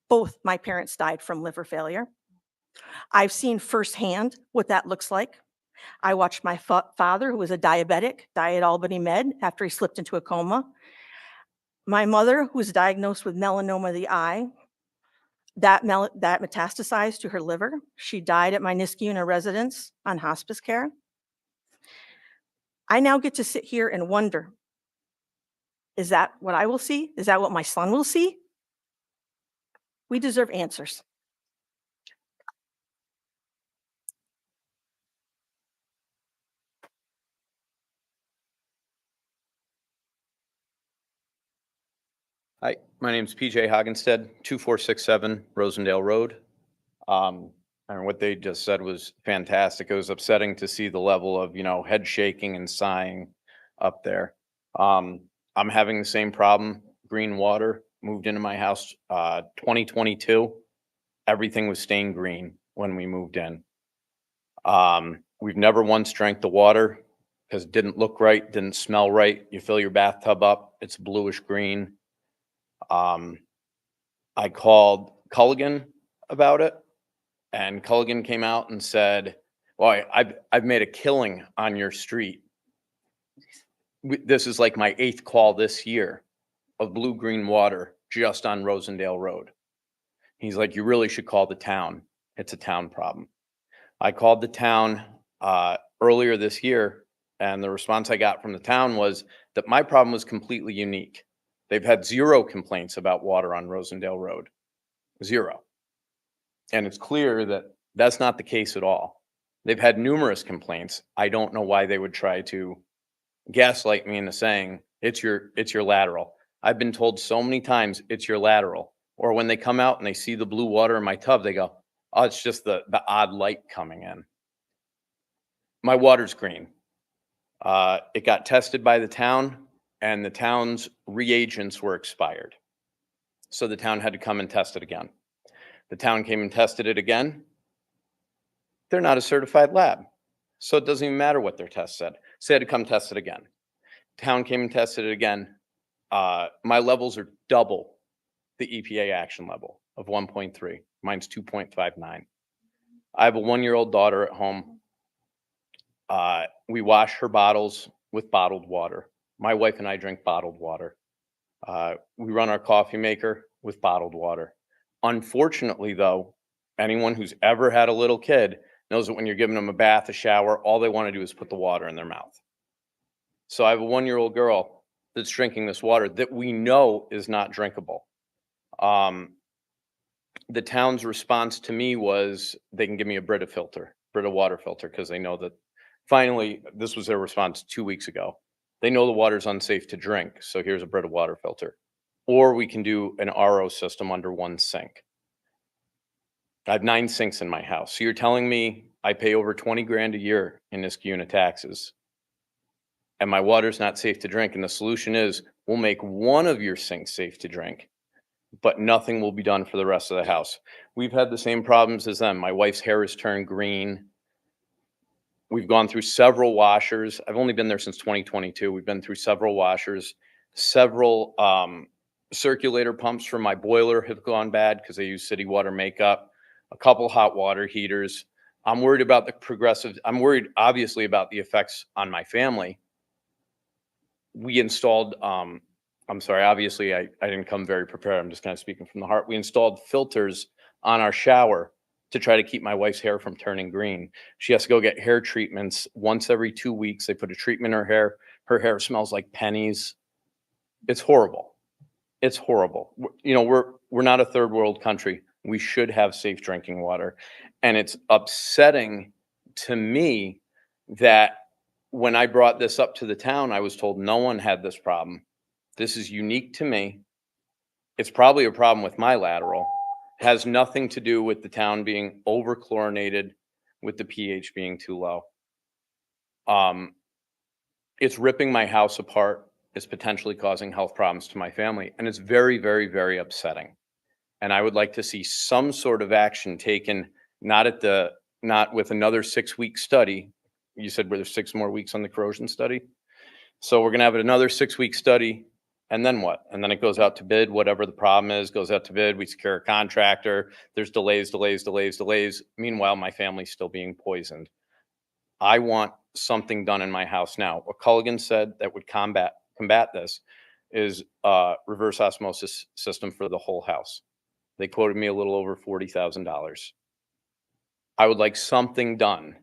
Both my parents died from liver failure. I've seen firsthand what that looks like. I watched my father, who was a diabetic, die at Albany Med after he slipped into a coma. My mother, who was diagnosed with melanoma of the eye, that metastasized to her liver. She died at my Niskayuna residence on hospice care. I now get to sit here and wonder, is that what I will see? Is that what my son will see? We deserve answers. Hi, my name's PJ Hoggenstead, 2467 Rosendale Road. And what they just said was fantastic. It was upsetting to see the level of, head shaking and sighing up there. I'm having the same problem. Green water moved into my house 2022. Everything was stained green when we moved in. We've never once drank the water because it didn't look right, didn't smell right. You fill your bathtub up, it's bluish green. I called Culligan about it, and Culligan came out and said, well, I've made a killing on your street. This is like my 8th call this year of blue-green water just on Rosendale Road. He's like, you really should call the town. It's a town problem. I called the town earlier this year, and the response I got from the town was that my problem was completely unique. They've had 0 complaints about water on Rosendale Road. 0. And it's clear that that's not the case at all. They've had numerous complaints. I don't know why they would try to gaslight me into saying it's your lateral. I've been told so many times it's your lateral. Or when they come out and they see the blue water in my tub, they go, oh, it's just the odd light coming in. My water's green. It got tested by the town, and the town's reagents were expired. So the town had to come and test it again. The town came and tested it again. They're not a certified lab, so it doesn't even matter what their test said. So they had to come test it again. Town came and tested it again. My levels are double the EPA action level of 1.3. Mine's 2.59. I have a 1-year-old daughter at home. We wash her bottles with bottled water. My wife and I drink bottled water. We run our coffee maker with bottled water. Unfortunately, though, anyone who's ever had a little kid knows that when you're giving them a bath, a shower, all they want to do is put the water in their mouth. So I have a 1-year-old girl that's drinking this water that we know is not drinkable. The town's response to me was they can give me a Brita water filter, because they know that finally, this was their response 2 weeks ago. They know the water's unsafe to drink, so here's a Brita water filter. Or we can do an RO system under one sink. I have 9 sinks in my house. So you're telling me I pay over 20 grand a year in Niskayuna taxes, and my water's not safe to drink. And the solution is we'll make one of your sinks safe to drink, but nothing will be done for the rest of the house. We've had the same problems as them. My wife's hair has turned green. We've gone through several washers. I've only been there since 2022. We've been through several washers. Several circulator pumps for my boiler have gone bad because they use city water makeup. A couple hot water heaters. I'm worried about I'm worried obviously about the effects on my family. We installed, I'm sorry, obviously I didn't come very prepared. I'm just kind of speaking from the heart. We installed filters on our shower to try to keep my wife's hair from turning green. She has to go get hair treatments once every 2 weeks. They put a treatment in her hair. Her hair smells like pennies. It's horrible. It's horrible. We're not a third world country. We should have safe drinking water. And it's upsetting to me that when I brought this up to the town, I was told no one had this problem. This is unique to me. It's probably a problem with my lateral. Has nothing to do with the town being over chlorinated, with the pH being too low. It's ripping my house apart. It's potentially causing health problems to my family. And it's very, very, very upsetting. And I would like to see some sort of action taken, not with another 6-week study. You said there's 6 more weeks on the corrosion study. So we're going to have another 6-week study. And then what? And then it goes out to bid. Whatever the problem is, goes out to bid. We secure a contractor. There's delays. Meanwhile, my family's still being poisoned. I want something done in my house now. What Culligan said that would combat this is a reverse osmosis system for the whole house. They quoted me a little over $40,000. I would like something done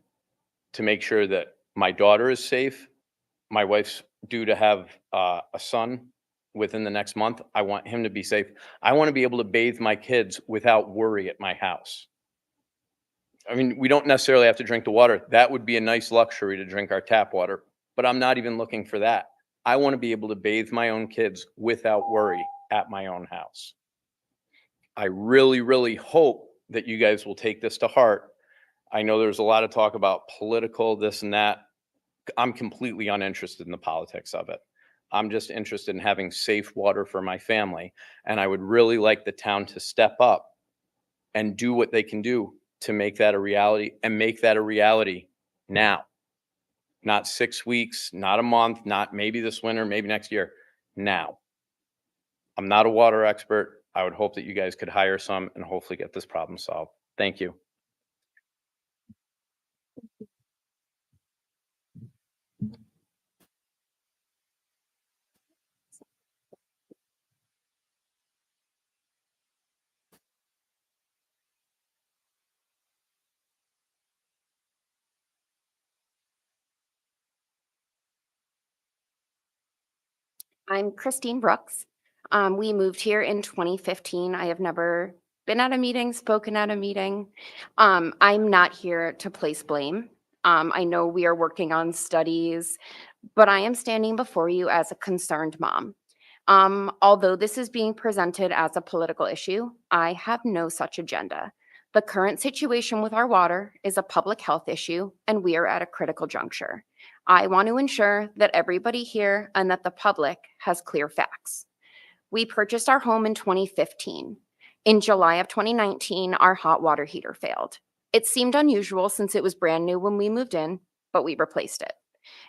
to make sure that my daughter is safe My wife's due to have a son within the next month. I want him to be safe. I want to be able to bathe my kids without worry at my house. I mean, we don't necessarily have to drink the water. That would be a nice luxury to drink our tap water, but I'm not even looking for that. I want to be able to bathe my own kids without worry at my own house. I really, really hope that you guys will take this to heart. I know there's a lot of talk about political, this and that. I'm completely uninterested in the politics of it. I'm just interested in having safe water for my family. And I would really like the town to step up and do what they can do to make that a reality, and make that a reality now. Not 6 weeks, not a month, not maybe this winter, maybe next year, now. I'm not a water expert. I would hope that you guys could hire some and hopefully get this problem solved. Thank you. I'm Christine Brooks. We moved here in 2015. I have never been at a meeting, spoken at a meeting. I'm not here to place blame. I know we are working on studies, but I am standing before you as a concerned mom. Although this is being presented as a political issue, I have no such agenda. The current situation with our water is a public health issue, and we are at a critical juncture. I want to ensure that everybody here and that the public has clear facts. We purchased our home in 2015. In July of 2019, our hot water heater failed. It seemed unusual since it was brand new when we moved in, but we replaced it.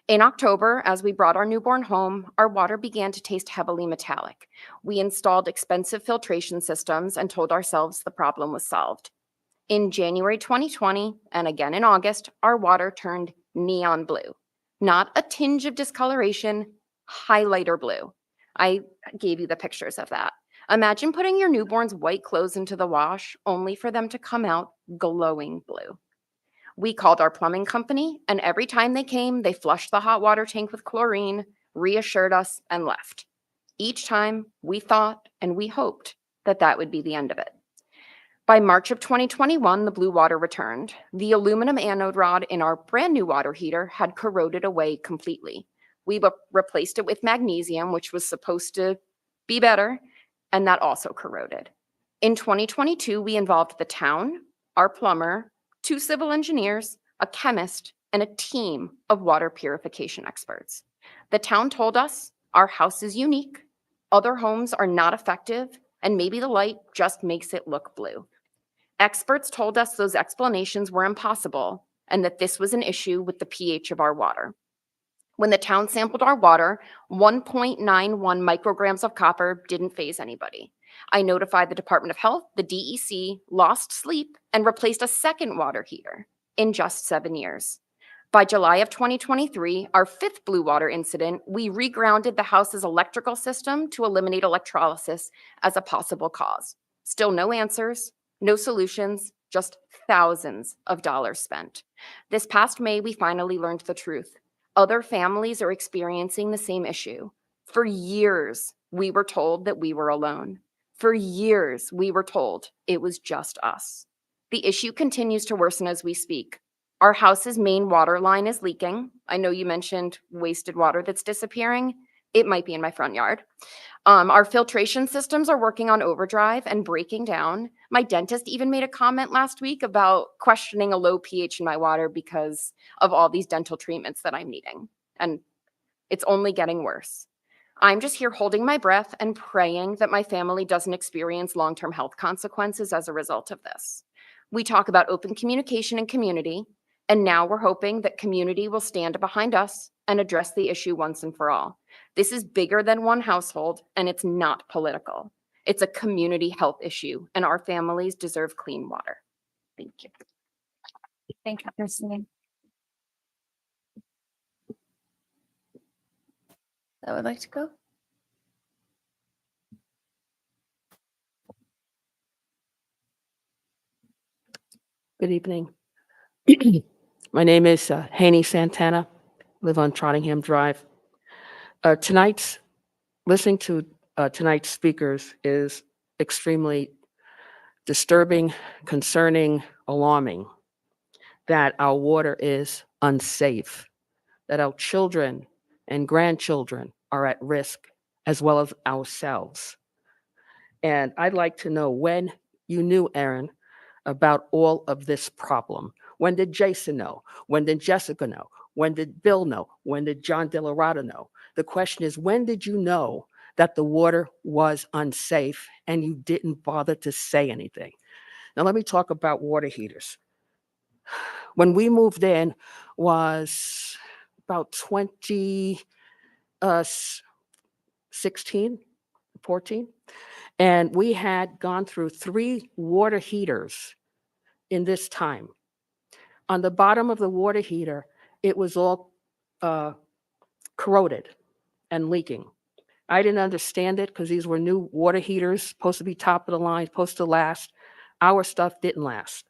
In October, as we brought our newborn home, our water began to taste heavily metallic. We installed expensive filtration systems and told ourselves the problem was solved. In January 2020, and again in August, our water turned neon blue. Not a tinge of discoloration, highlighter blue. I gave you the pictures of that. Imagine putting your newborn's white clothes into the wash, only for them to come out glowing blue. We called our plumbing company, and every time they came, they flushed the hot water tank with chlorine, reassured us, and left. Each time, we thought and we hoped that that would be the end of it. By March of 2021, the blue water returned. The aluminum anode rod in our brand new water heater had corroded away completely. We replaced it with magnesium, which was supposed to be better, and that also corroded. In 2022, we involved the town, our plumber, 2 civil engineers, a chemist, and a team of water purification experts. The town told us our house is unique, other homes are not effective, and maybe the light just makes it look blue. Experts told us those explanations were impossible and that this was an issue with the pH of our water. When the town sampled our water, 1.91 micrograms of copper didn't faze anybody. I notified the Department of Health, the DEC, lost sleep, and replaced a second water heater in just 7 years. By July of 2023, our 5th blue water incident, we regrounded the house's electrical system to eliminate electrolysis as a possible cause. Still no answers, no solutions, just thousands of dollars spent. This past May, we finally learned the truth. Other families are experiencing the same issue. For years, we were told that we were alone. For years, we were told it was just us. The issue continues to worsen as we speak. Our house's main water line is leaking. I know you mentioned wasted water that's disappearing. It might be in my front yard. Our filtration systems are working on overdrive and breaking down. My dentist even made a comment last week about questioning a low pH in my water because of all these dental treatments that I'm needing. And it's only getting worse. I'm just here holding my breath and praying that my family doesn't experience long-term health consequences as a result of this. We talk about open communication and community, and now we're hoping that community will stand behind us and address the issue once and for all. This is bigger than one household, and it's not political. It's a community health issue, and our families deserve clean water. Thank you. Thank you, Christine. I would like to go. Good evening. My name is Haney Santana. live on Trottingham Drive. Listening to tonight's speakers is extremely disturbing, concerning, alarming, that our water is unsafe, that our children and grandchildren are at risk, as well as ourselves. And I'd like to know when you knew, Aaron, about all of this problem. When did Jason know? When did Jessica know? When did Bill know? When did John DeLaurata know? The question is, when did you know that the water was unsafe and you didn't bother to say anything? Now, let me talk about water heaters. When we moved in was about 2016, 14, and we had gone through 3 water heaters in this time. On the bottom of the water heater, it was all corroded and leaking. I didn't understand it because these were new water heaters, supposed to be top of the line, supposed to last. Our stuff didn't last.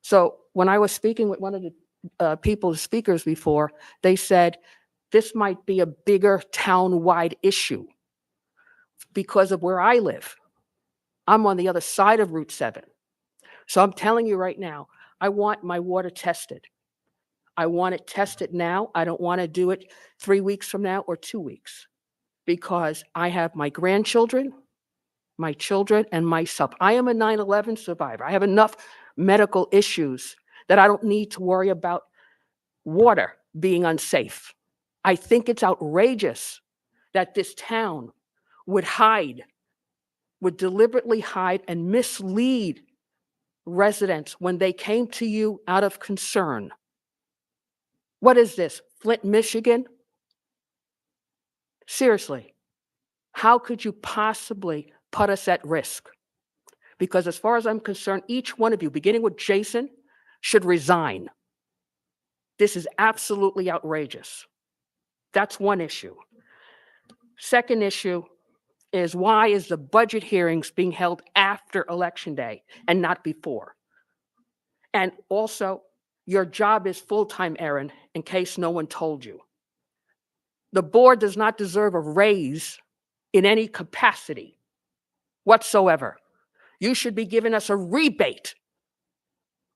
So when I was speaking with one of the speakers before, they said this might be a bigger town-wide issue because of where I live. I'm on the other side of Route 7. So I'm telling you right now, I want my water tested. I want it tested now. I don't want to do it 3 weeks from now or 2 weeks, because I have my grandchildren, my children, and myself. I am a 9/11 survivor. I have enough medical issues that I don't need to worry about water being unsafe. I think it's outrageous that this town would deliberately hide and mislead residents when they came to you out of concern. What is this, Flint, Michigan? Seriously, how could you possibly put us at risk? Because as far as I'm concerned, each one of you, beginning with Jason, should resign. This is absolutely outrageous. That's one issue. Second issue is, why is the budget hearings being held after Election Day and not before? And also, your job is full-time, Aaron, in case no one told you. The board does not deserve a raise in any capacity whatsoever. You should be giving us a rebate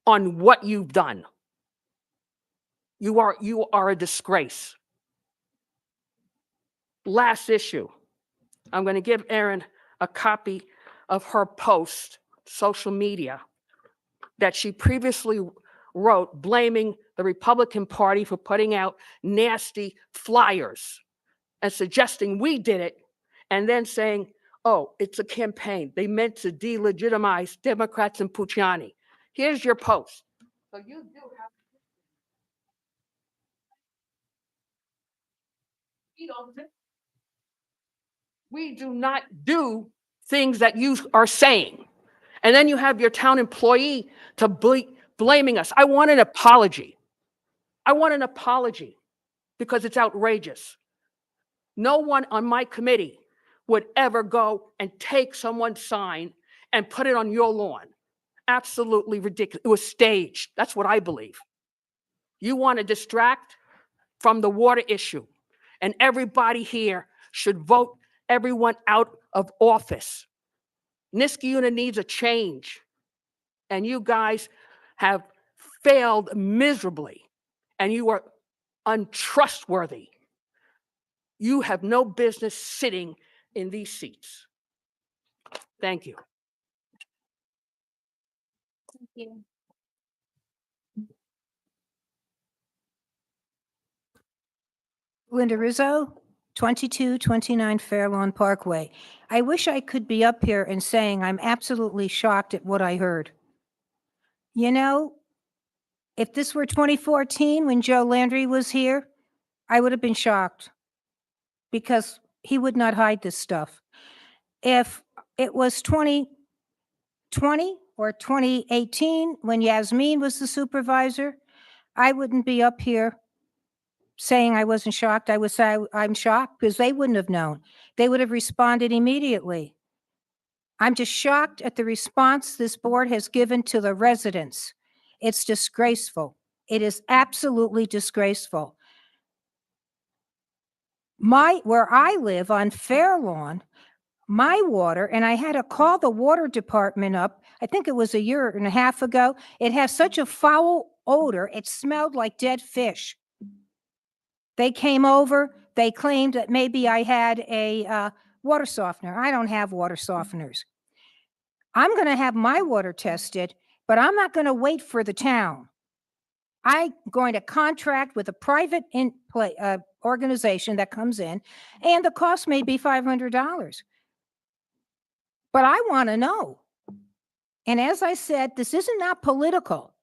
on what you've done. You are a disgrace. Last issue. I'm going to give Erin a copy of her post, social media, that she previously wrote blaming the Republican Party for putting out nasty flyers and suggesting we did it, and then saying, oh, it's a campaign. They meant to delegitimize Democrats and Pucciani. Here's your post. So you do have. We do not do things that you are saying. And then you have your town employee to blaming us. I want an apology. I want an apology because it's outrageous. No one on my committee would ever go and take someone's sign and put it on your lawn. Absolutely ridiculous. It was staged. That's what I believe. You want to distract from the water issue, and everybody here should vote everyone out of office. Niskayuna needs a change, and you guys have failed miserably, and you are untrustworthy. You have no business sitting in these seats. Thank you. Thank you. Linda Rizzo, 2229 Fairlawn Parkway. I wish I could be up here and saying I'm absolutely shocked at what I heard. You know, if this were 2014 when Joe Landry was here, I would have been shocked because he would not hide this stuff. If it was 2020 or 2018 when Yasmin was the supervisor, I wouldn't be up here saying I wasn't shocked. I would say I'm shocked because they wouldn't have known. They would have responded immediately. I'm just shocked at the response this board has given to the residents. It's disgraceful. It is absolutely disgraceful. where I live on Fairlawn, my water, and I had to call the water department up, I think it was a year and a half ago. It has such a foul odor, it smelled like dead fish. They came over, they claimed that maybe I had a water softener. I don't have water softeners. I'm going to have my water tested, but I'm not going to wait for the town. I'm going to contract with a private organization that comes in, and the cost may be $500. But I want to know. And as I said, this isn't not political.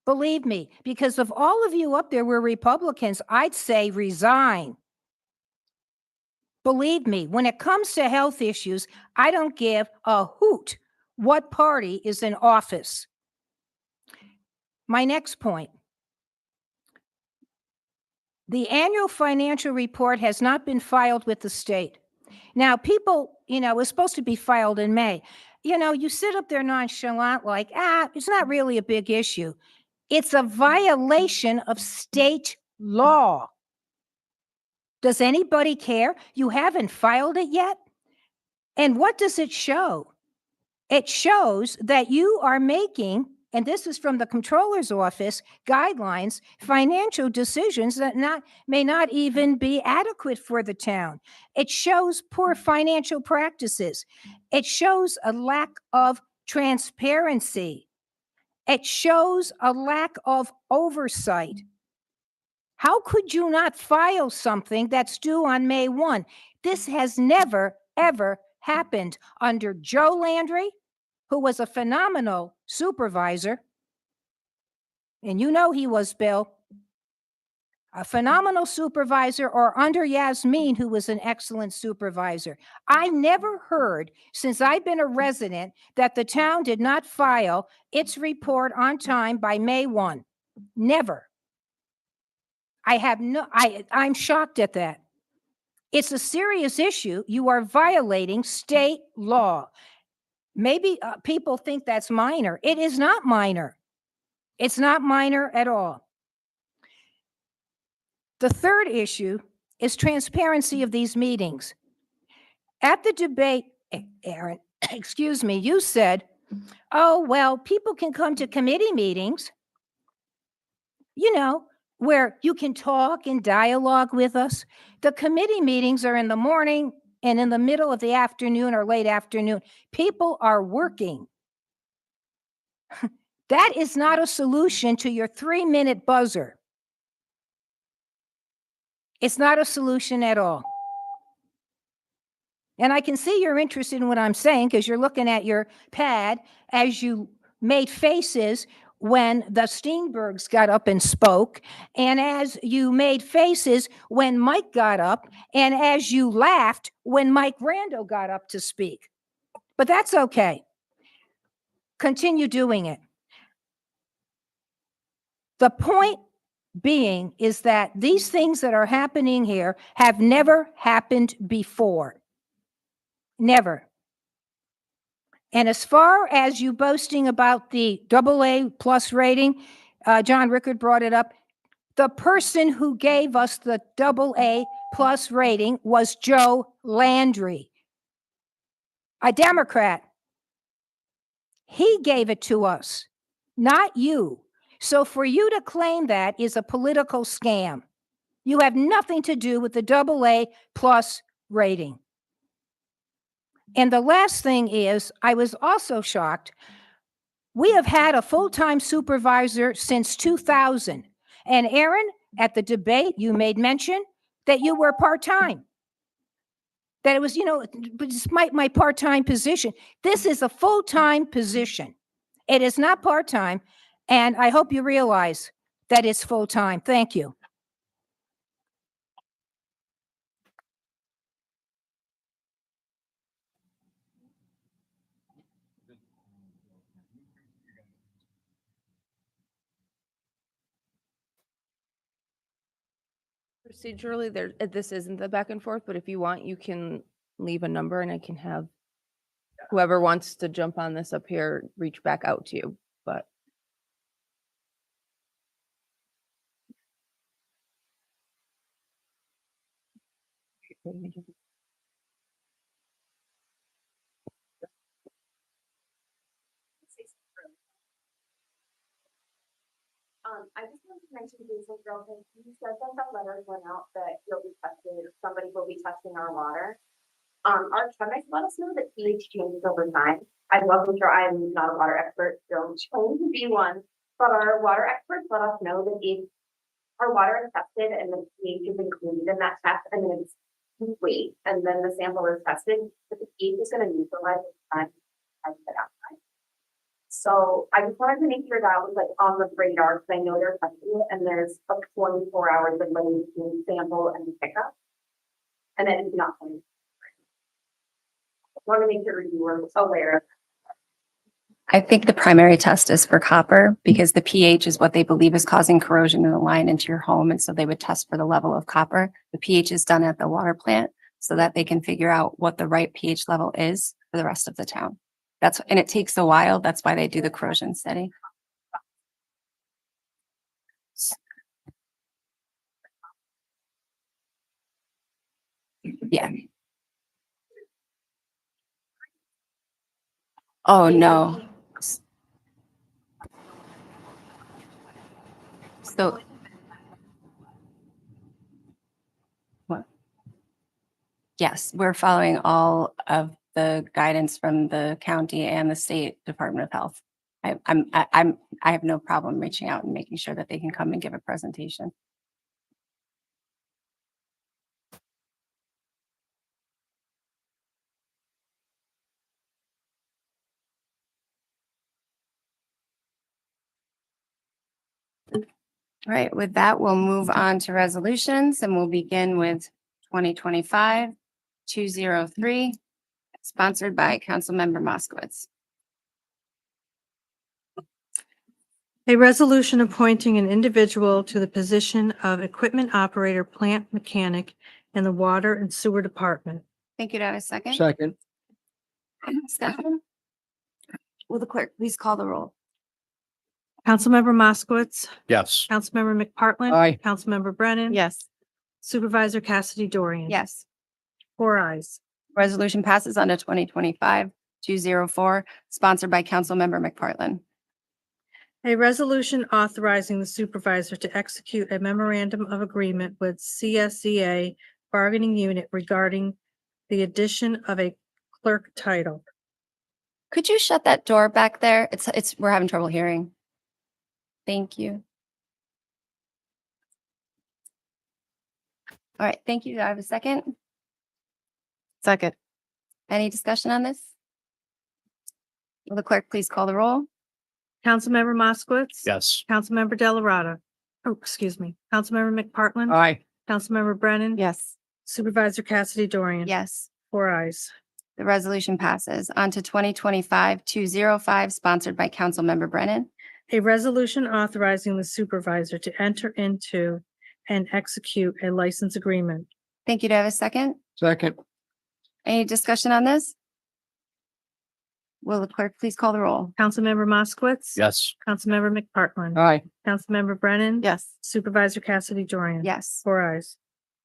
Believe me, because if all of you up there were Republicans, I'd say resign. Believe me, when it comes to health issues, I don't give a hoot what party is in office. My next point. The annual financial report has not been filed with the state. Now, people, it was supposed to be filed in May. You sit up there nonchalant like, it's not really a big issue. It's a violation of state law. Does anybody care? You haven't filed it yet? And what does it show? It shows that you are making, and this is from the Comptroller's Office guidelines, financial decisions that may not even be adequate for the town. It shows poor financial practices. It shows a lack of transparency. It shows a lack of oversight. How could you not file something that's due on May 1? This has never, ever happened under Joe Landry, who was a phenomenal supervisor. And he was, Bill, a phenomenal supervisor, or under Yasmin, who was an excellent supervisor. I never heard, since I've been a resident, that the town did not file its report on time by May 1. Never. I'm shocked at that. It's a serious issue. You are violating state law. Maybe people think that's minor. It is not minor. It's not minor at all. The third issue is transparency of these meetings. At the debate, Aaron, excuse me, you said, oh, well, people can come to committee meetings, where you can talk and dialogue with us. The committee meetings are in the morning and in the middle of the afternoon or late afternoon. People are working. That is not a solution to your 3-minute buzzer. It's not a solution at all. And I can see you're interested in what I'm saying because you're looking at your pad as you made faces when the Steenbergs got up and spoke, and as you made faces when Mike got up, and as you laughed when Mike Rando got up to speak. But that's okay. Continue doing it. The point being is that these things that are happening here have never happened before. Never. And as far as you boasting about the AA+ rating, John Rickard brought it up. The person who gave us the AA+ rating was Joe Landry, a Democrat. He gave it to us, not you. So for you to claim that is a political scam. You have nothing to do with the AA+ rating. And the last thing is, I was also shocked. We have had a full-time supervisor since 2000. And Aaron, at the debate, you made mention that you were part-time. That it was, it's my part-time position. This is a full-time position. It is not part-time. And I hope you realize that it's full-time. Thank you. Procedurally, this isn't the back and forth, but if you want, you can leave a number and I can have whoever wants to jump on this up here reach back out to you. But I just wanted to mention Jason Girlton, you said that the letters went out that you'll be testing, somebody will be testing our water. Our chemists let us know that pH changes over time. I wasn't sure, I'm not a water expert, don't claim to be one, but our water experts let us know that if our water is tested and the pH is included in that test and then it's complete, and then the sample is tested, that the pH is gonna neutralize the time and the outside. So I just wanted to make sure that was like on the radar, because I know they're testing it and there's a 24-hour delay between sample and pickup. And then it's not. Want to make sure you were aware. I think the primary test is for copper because the pH is what they believe is causing corrosion in the line into your home. And so they would test for the level of copper. The pH is done at the water plant so that they can figure out what the right pH level is for the rest of the town. And it takes a while. That's why they do the corrosion study. Yeah. Oh, no. So. What? Yes, we're following all of the guidance from the county and the state Department of Health. I have no problem reaching out and making sure that they can come and give a presentation. All right, with that, we'll move on to resolutions and we'll begin with 2025-203, sponsored by Councilmember Moskowitz. A resolution appointing an individual to the position of equipment operator, plant mechanic in the water and sewer department. Thank you. Do I have a second? Second. Discussion? Will the clerk please call the roll? Councilmember Moskowitz. Yes. Councilmember McPartlin. Aye. Councilmember Brennan. Yes. Supervisor Cassidy Dorian. Yes. 4 ayes. Resolution passes on to 2025-204, sponsored by Councilmember McPartlin. A resolution authorizing the supervisor to execute a memorandum of agreement with CSEA bargaining unit regarding the addition of a clerk title. Could you shut that door back there? We're having trouble hearing. Thank you. All right, thank you. Do I have a second? Second. Any discussion on this? Will the clerk please call the roll? Councilmember Moskowitz. Yes. Councilmember Delarada. Oh, excuse me. Councilmember McPartlin. Aye. Councilmember Brennan. Yes. Supervisor Cassidy Dorian. Yes, 4 ayes. the resolution passes. On to 2025-205, sponsored by Councilmember Brennan. A resolution authorizing the supervisor to enter into and execute a license agreement. Thank you. Do I have a second? Second. Any discussion on this? Will the clerk please call the roll? Councilmember Moskowitz. Yes. Councilmember McPartlin. Aye. Councilmember Brennan. Yes. Supervisor Cassidy Dorian. Yes, 4 ayes.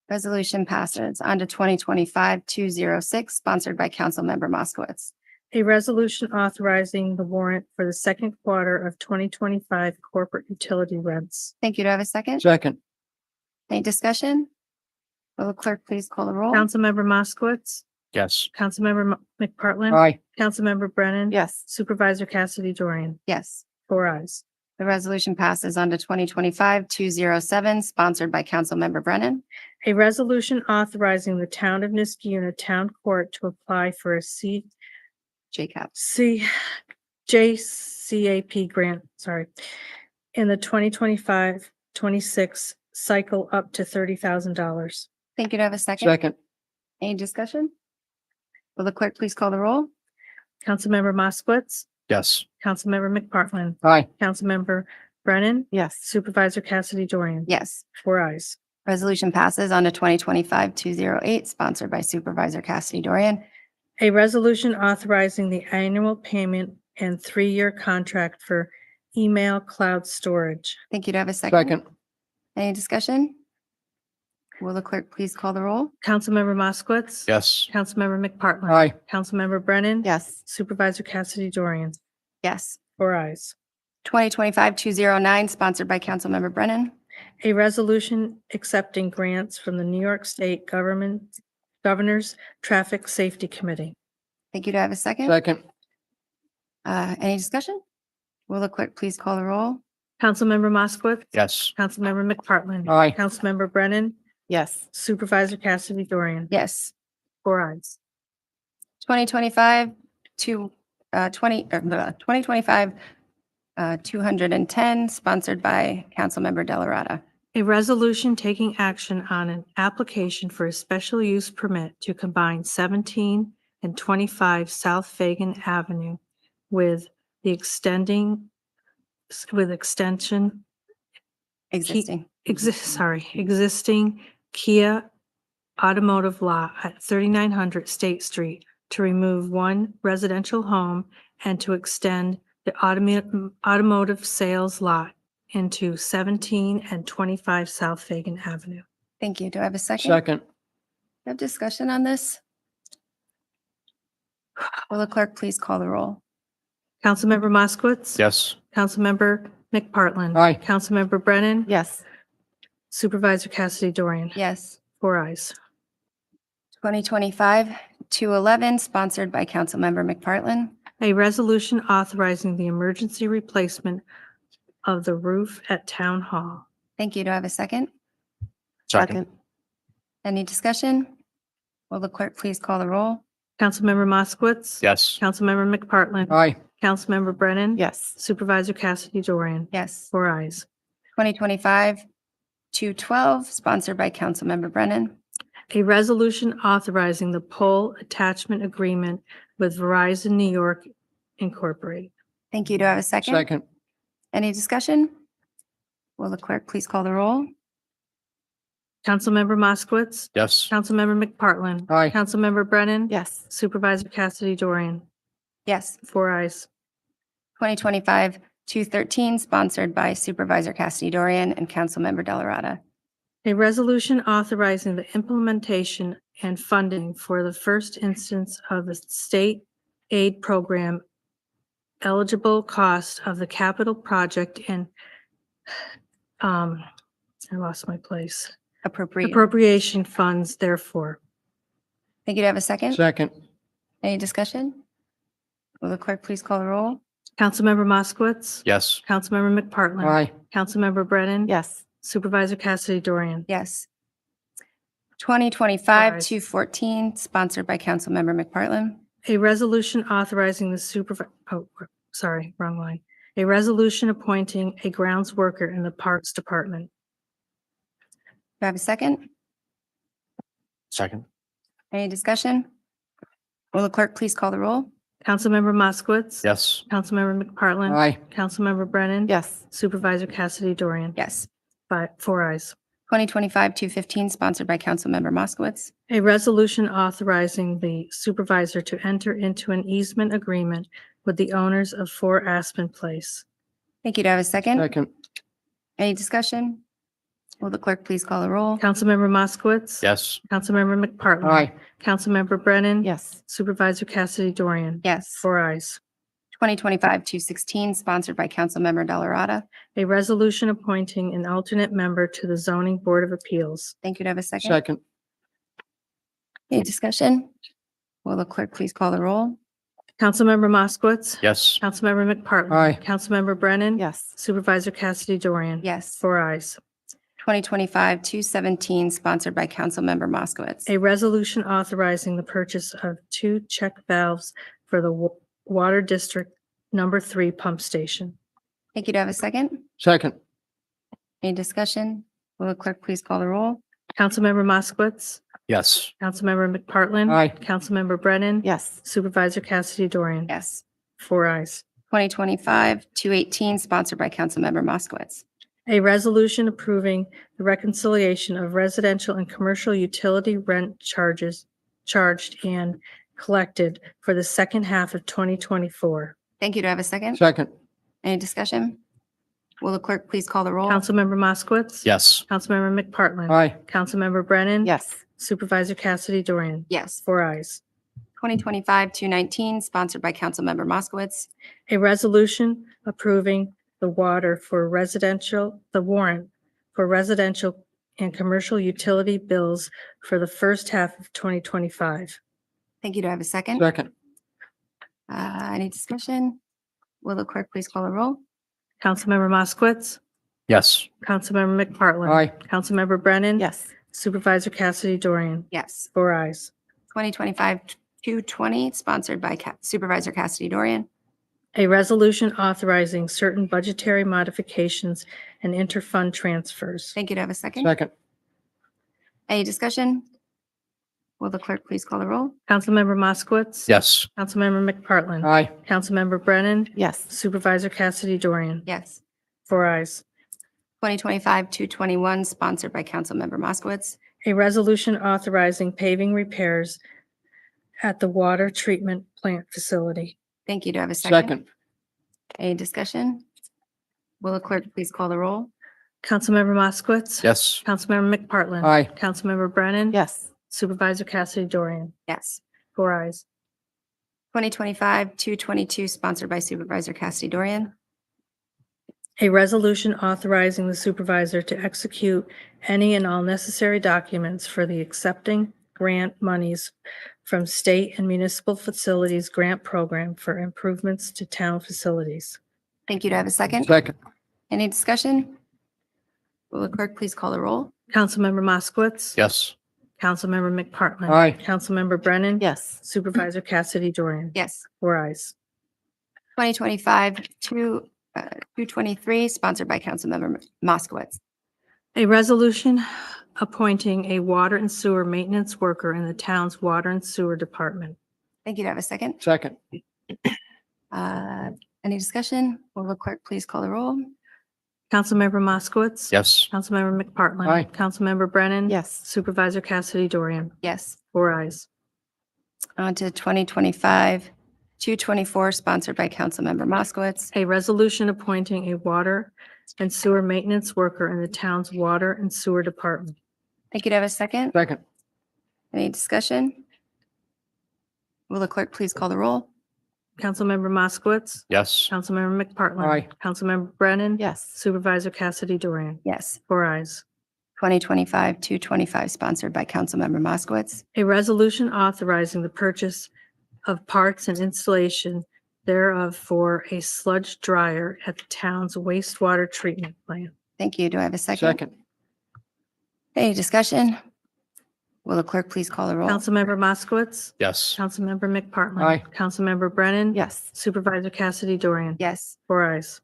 resolution passes. On to 2025-206, sponsored by Councilmember Moskowitz. A resolution authorizing the warrant for the second quarter of 2025 corporate utility rents. Thank you. Do I have a second? Second. Any discussion? Will the clerk please call the roll? Councilmember Moskowitz. Yes. Councilmember McPartlin. Aye. Councilmember Brennan. Yes. Supervisor Cassidy Dorian. Yes, 4 ayes. the resolution passes. On to 2025-207, sponsored by Councilmember Brennan. A resolution authorizing the town of Niskuna Town Court to apply for a JCAP. JCAP grant, in the 2025-26 cycle up to $30,000. Thank you. Do I have a second? Second. Any discussion? Will the clerk please call the roll? Councilmember Moskowitz. Yes. Councilmember McPartlin. Aye. Councilmember Brennan. Yes. Supervisor Cassidy Dorian. Yes, 4 ayes. resolution passes. On to 2025-208, sponsored by Supervisor Cassidy Dorian. A resolution authorizing the annual payment and 3-year contract for email cloud storage. Thank you. Do I have a second? Second. Any discussion? Will the clerk please call the roll? Councilmember Moskowitz. Yes. Councilmember McPartlin. Aye. Councilmember Brennan. Yes. Supervisor Cassidy Dorian. Yes. 4 ayes. 2025-209, sponsored by Councilmember Brennan. A resolution accepting grants from the New York State Governor's Traffic Safety Committee. Thank you. Do I have a second? Second. Any discussion? Will the clerk please call the roll? Councilmember Moskowitz. Yes. Councilmember McPartlin. Aye. Councilmember Brennan. Yes. Supervisor Cassidy Dorian. Yes. 4 ayes. 2025 210, sponsored by Councilmember Delarada. A resolution taking action on an application for a special use permit to combine 17 and 25 South Fagan Avenue with the extension Existing. existing Kia automotive lot at 3900 State Street to remove one residential home and to extend the automotive sales lot into 17 and 25 South Fagan Avenue. Thank you. Do I have a second? Second. We have discussion on this? Will the clerk please call the roll? Councilmember Moskowitz. Yes. Councilmember McPartlin. Aye. Councilmember Brennan. Yes. Supervisor Cassidy Dorian. Yes. 4 ayes. 2025-211, sponsored by Councilmember McPartlin. A resolution authorizing the emergency replacement of the roof at Town Hall. Thank you. Do I have a second? Second. Any discussion? Will the clerk please call the roll? Councilmember Moskowitz. Yes. Councilmember McPartlin. Aye. Councilmember Brennan. Yes. Supervisor Cassidy Dorian. Yes. 4 ayes. 2025-212, sponsored by Councilmember Brennan. A resolution authorizing the pole attachment agreement with Verizon New York Incorporated. Thank you. Do I have a second? Second. Any discussion? Will the clerk please call the roll? Councilmember Moskowitz. Yes. Councilmember McPartlin. Aye. Councilmember Brennan. Yes. Supervisor Cassidy Dorian. Yes. 4 ayes. 2025-213, sponsored by Supervisor Cassidy Dorian and Councilmember Delarada. A resolution authorizing the implementation and funding for the first instance of the state aid program eligible cost of the capital project and I lost my place. Appropriation funds therefore. Thank you. Do I have a second? Second. Any discussion? Will the clerk please call the roll? Councilmember Moskowitz. Yes. Councilmember McPartlin. Aye. Councilmember Brennan. Yes. Supervisor Cassidy Dorian. Yes. 2025-214, sponsored by Councilmember McPartlin. A resolution authorizing the wrong line. A resolution appointing a grounds worker in the Parks Department. Do I have a second? Second. Any discussion? Will the clerk please call the roll? Councilmember Moskowitz. Yes. Councilmember McPartlin. Aye. Councilmember Brennan. Yes. Supervisor Cassidy Dorian. Yes. 4 ayes. 2025-215, sponsored by Councilmember Moskowitz. A resolution authorizing the supervisor to enter into an easement agreement with the owners of 4 Aspen Place. Thank you. Do I have a second? Second. Any discussion? Will the clerk please call the roll? Councilmember Moskowitz. Yes. Councilmember McPartlin. Aye. Councilmember Brennan. Yes. Supervisor Cassidy Dorian. Yes. 4 ayes. 2025-216, sponsored by Councilmember Delarada. A resolution appointing an alternate member to the Zoning Board of Appeals. Thank you. Do I have a second? Second. Any discussion? Will the clerk please call the roll? Councilmember Moskowitz. Yes. Councilmember McPartlin. Aye. Councilmember Brennan. Yes. Supervisor Cassidy Dorian. Yes. 4 ayes. 2025-217, sponsored by Councilmember Moskowitz. A resolution authorizing the purchase of 2 check valves for the Water District Number 3 pump station. Thank you. Do I have a second? Second. Any discussion? Will the clerk please call the roll? Councilmember Moskowitz. Yes. Councilmember McPartlin. Aye. Councilmember Brennan. Yes. Supervisor Cassidy Dorian. Yes. 4 ayes. 2025-218, sponsored by Councilmember Moskowitz. A resolution approving the reconciliation of residential and commercial utility rent charges charged and collected for the second half of 2024. Thank you. Do I have a second? Second. Any discussion? Will the clerk please call the roll? Councilmember Moskowitz. Yes. Councilmember McPartlin. Aye. Councilmember Brennan. Yes. Supervisor Cassidy Dorian. Yes. 4 ayes. 2025-219, sponsored by Councilmember Moskowitz. A resolution approving the warrant for residential and commercial utility bills for the first half of 2025. Thank you. Do I have a second? Second. Any discussion? Will the clerk please call the roll? Councilmember Moskowitz. Yes. Councilmember McPartlin. Aye. Councilmember Brennan. Yes. Supervisor Cassidy Dorian. Yes. 4 ayes. 2025-220, sponsored by Supervisor Cassidy Dorian. A resolution authorizing certain budgetary modifications and interfund transfers. Thank you. Do I have a second? Second. Any discussion? Will the clerk please call the roll? Councilmember Moskowitz. Yes. Councilmember McPartlin. Aye. Councilmember Brennan. Yes. Supervisor Cassidy Dorian. Yes. 4 ayes. 2025-221, sponsored by Councilmember Moskowitz. A resolution authorizing paving repairs at the water treatment plant facility. Thank you. Do I have a second? Second. Any discussion? Will the clerk please call the roll? Councilmember Moskowitz. Yes. Councilmember McPartlin. Aye. Councilmember Brennan. Yes. Supervisor Cassidy Dorian. Yes. 4 ayes. 2025-222, sponsored by Supervisor Cassidy Dorian. A resolution authorizing the supervisor to execute any and all necessary documents for the accepting grant monies from state and municipal facilities grant program for improvements to town facilities. Thank you. Do I have a second? Second. Any discussion? Will the clerk please call the roll? Councilmember Moskowitz. Yes. Councilmember McPartlin. Aye. Councilmember Brennan. Yes. Supervisor Cassidy Dorian. Yes. 4 ayes. 2025-223, sponsored by Councilmember Moskowitz. A resolution appointing a water and sewer maintenance worker in the town's water and sewer department. Thank you. Do I have a second? Second. Any discussion? Will the clerk please call the roll? Councilmember Moskowitz. Yes. Councilmember McPartlin. Aye. Councilmember Brennan. Yes. Supervisor Cassidy Dorian. Yes. 4 ayes. On to 2025-224, sponsored by Councilmember Moskowitz. A resolution appointing a water and sewer maintenance worker in the town's water and sewer department. Thank you. Do I have a second? Second. Any discussion? Will the clerk please call the roll? Councilmember Moskowitz. Yes. Councilmember McPartlin. Aye. Councilmember Brennan. Yes. Supervisor Cassidy Dorian. Yes. 4 ayes. 2025-225, sponsored by Councilmember Moskowitz. A resolution authorizing the purchase of parts and installation thereof for a sludge dryer at the town's wastewater treatment plant. Thank you. Do I have a second? Second. Any discussion? Will the clerk please call the roll? Councilmember Moskowitz. Yes. Councilmember McPartlin. Aye. Councilmember Brennan. Yes. Supervisor Cassidy Dorian. Yes. 4 ayes.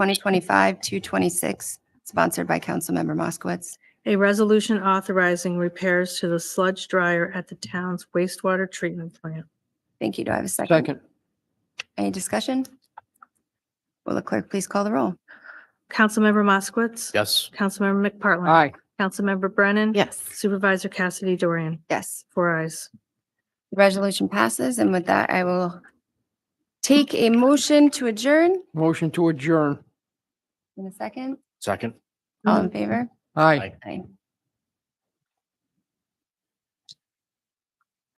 2025-226, sponsored by Councilmember Moskowitz. A resolution authorizing repairs to the sludge dryer at the town's wastewater treatment plant. Thank you. Do I have a second? Second. Any discussion? Will the clerk please call the roll? Councilmember Moskowitz. Yes. Councilmember McPartlin. Aye. Councilmember Brennan. Yes. Supervisor Cassidy Dorian. Yes. 4 ayes. The resolution passes, and with that, I will take a motion to adjourn Motion to adjourn. in a second. Second. All in favor? Aye. Aye.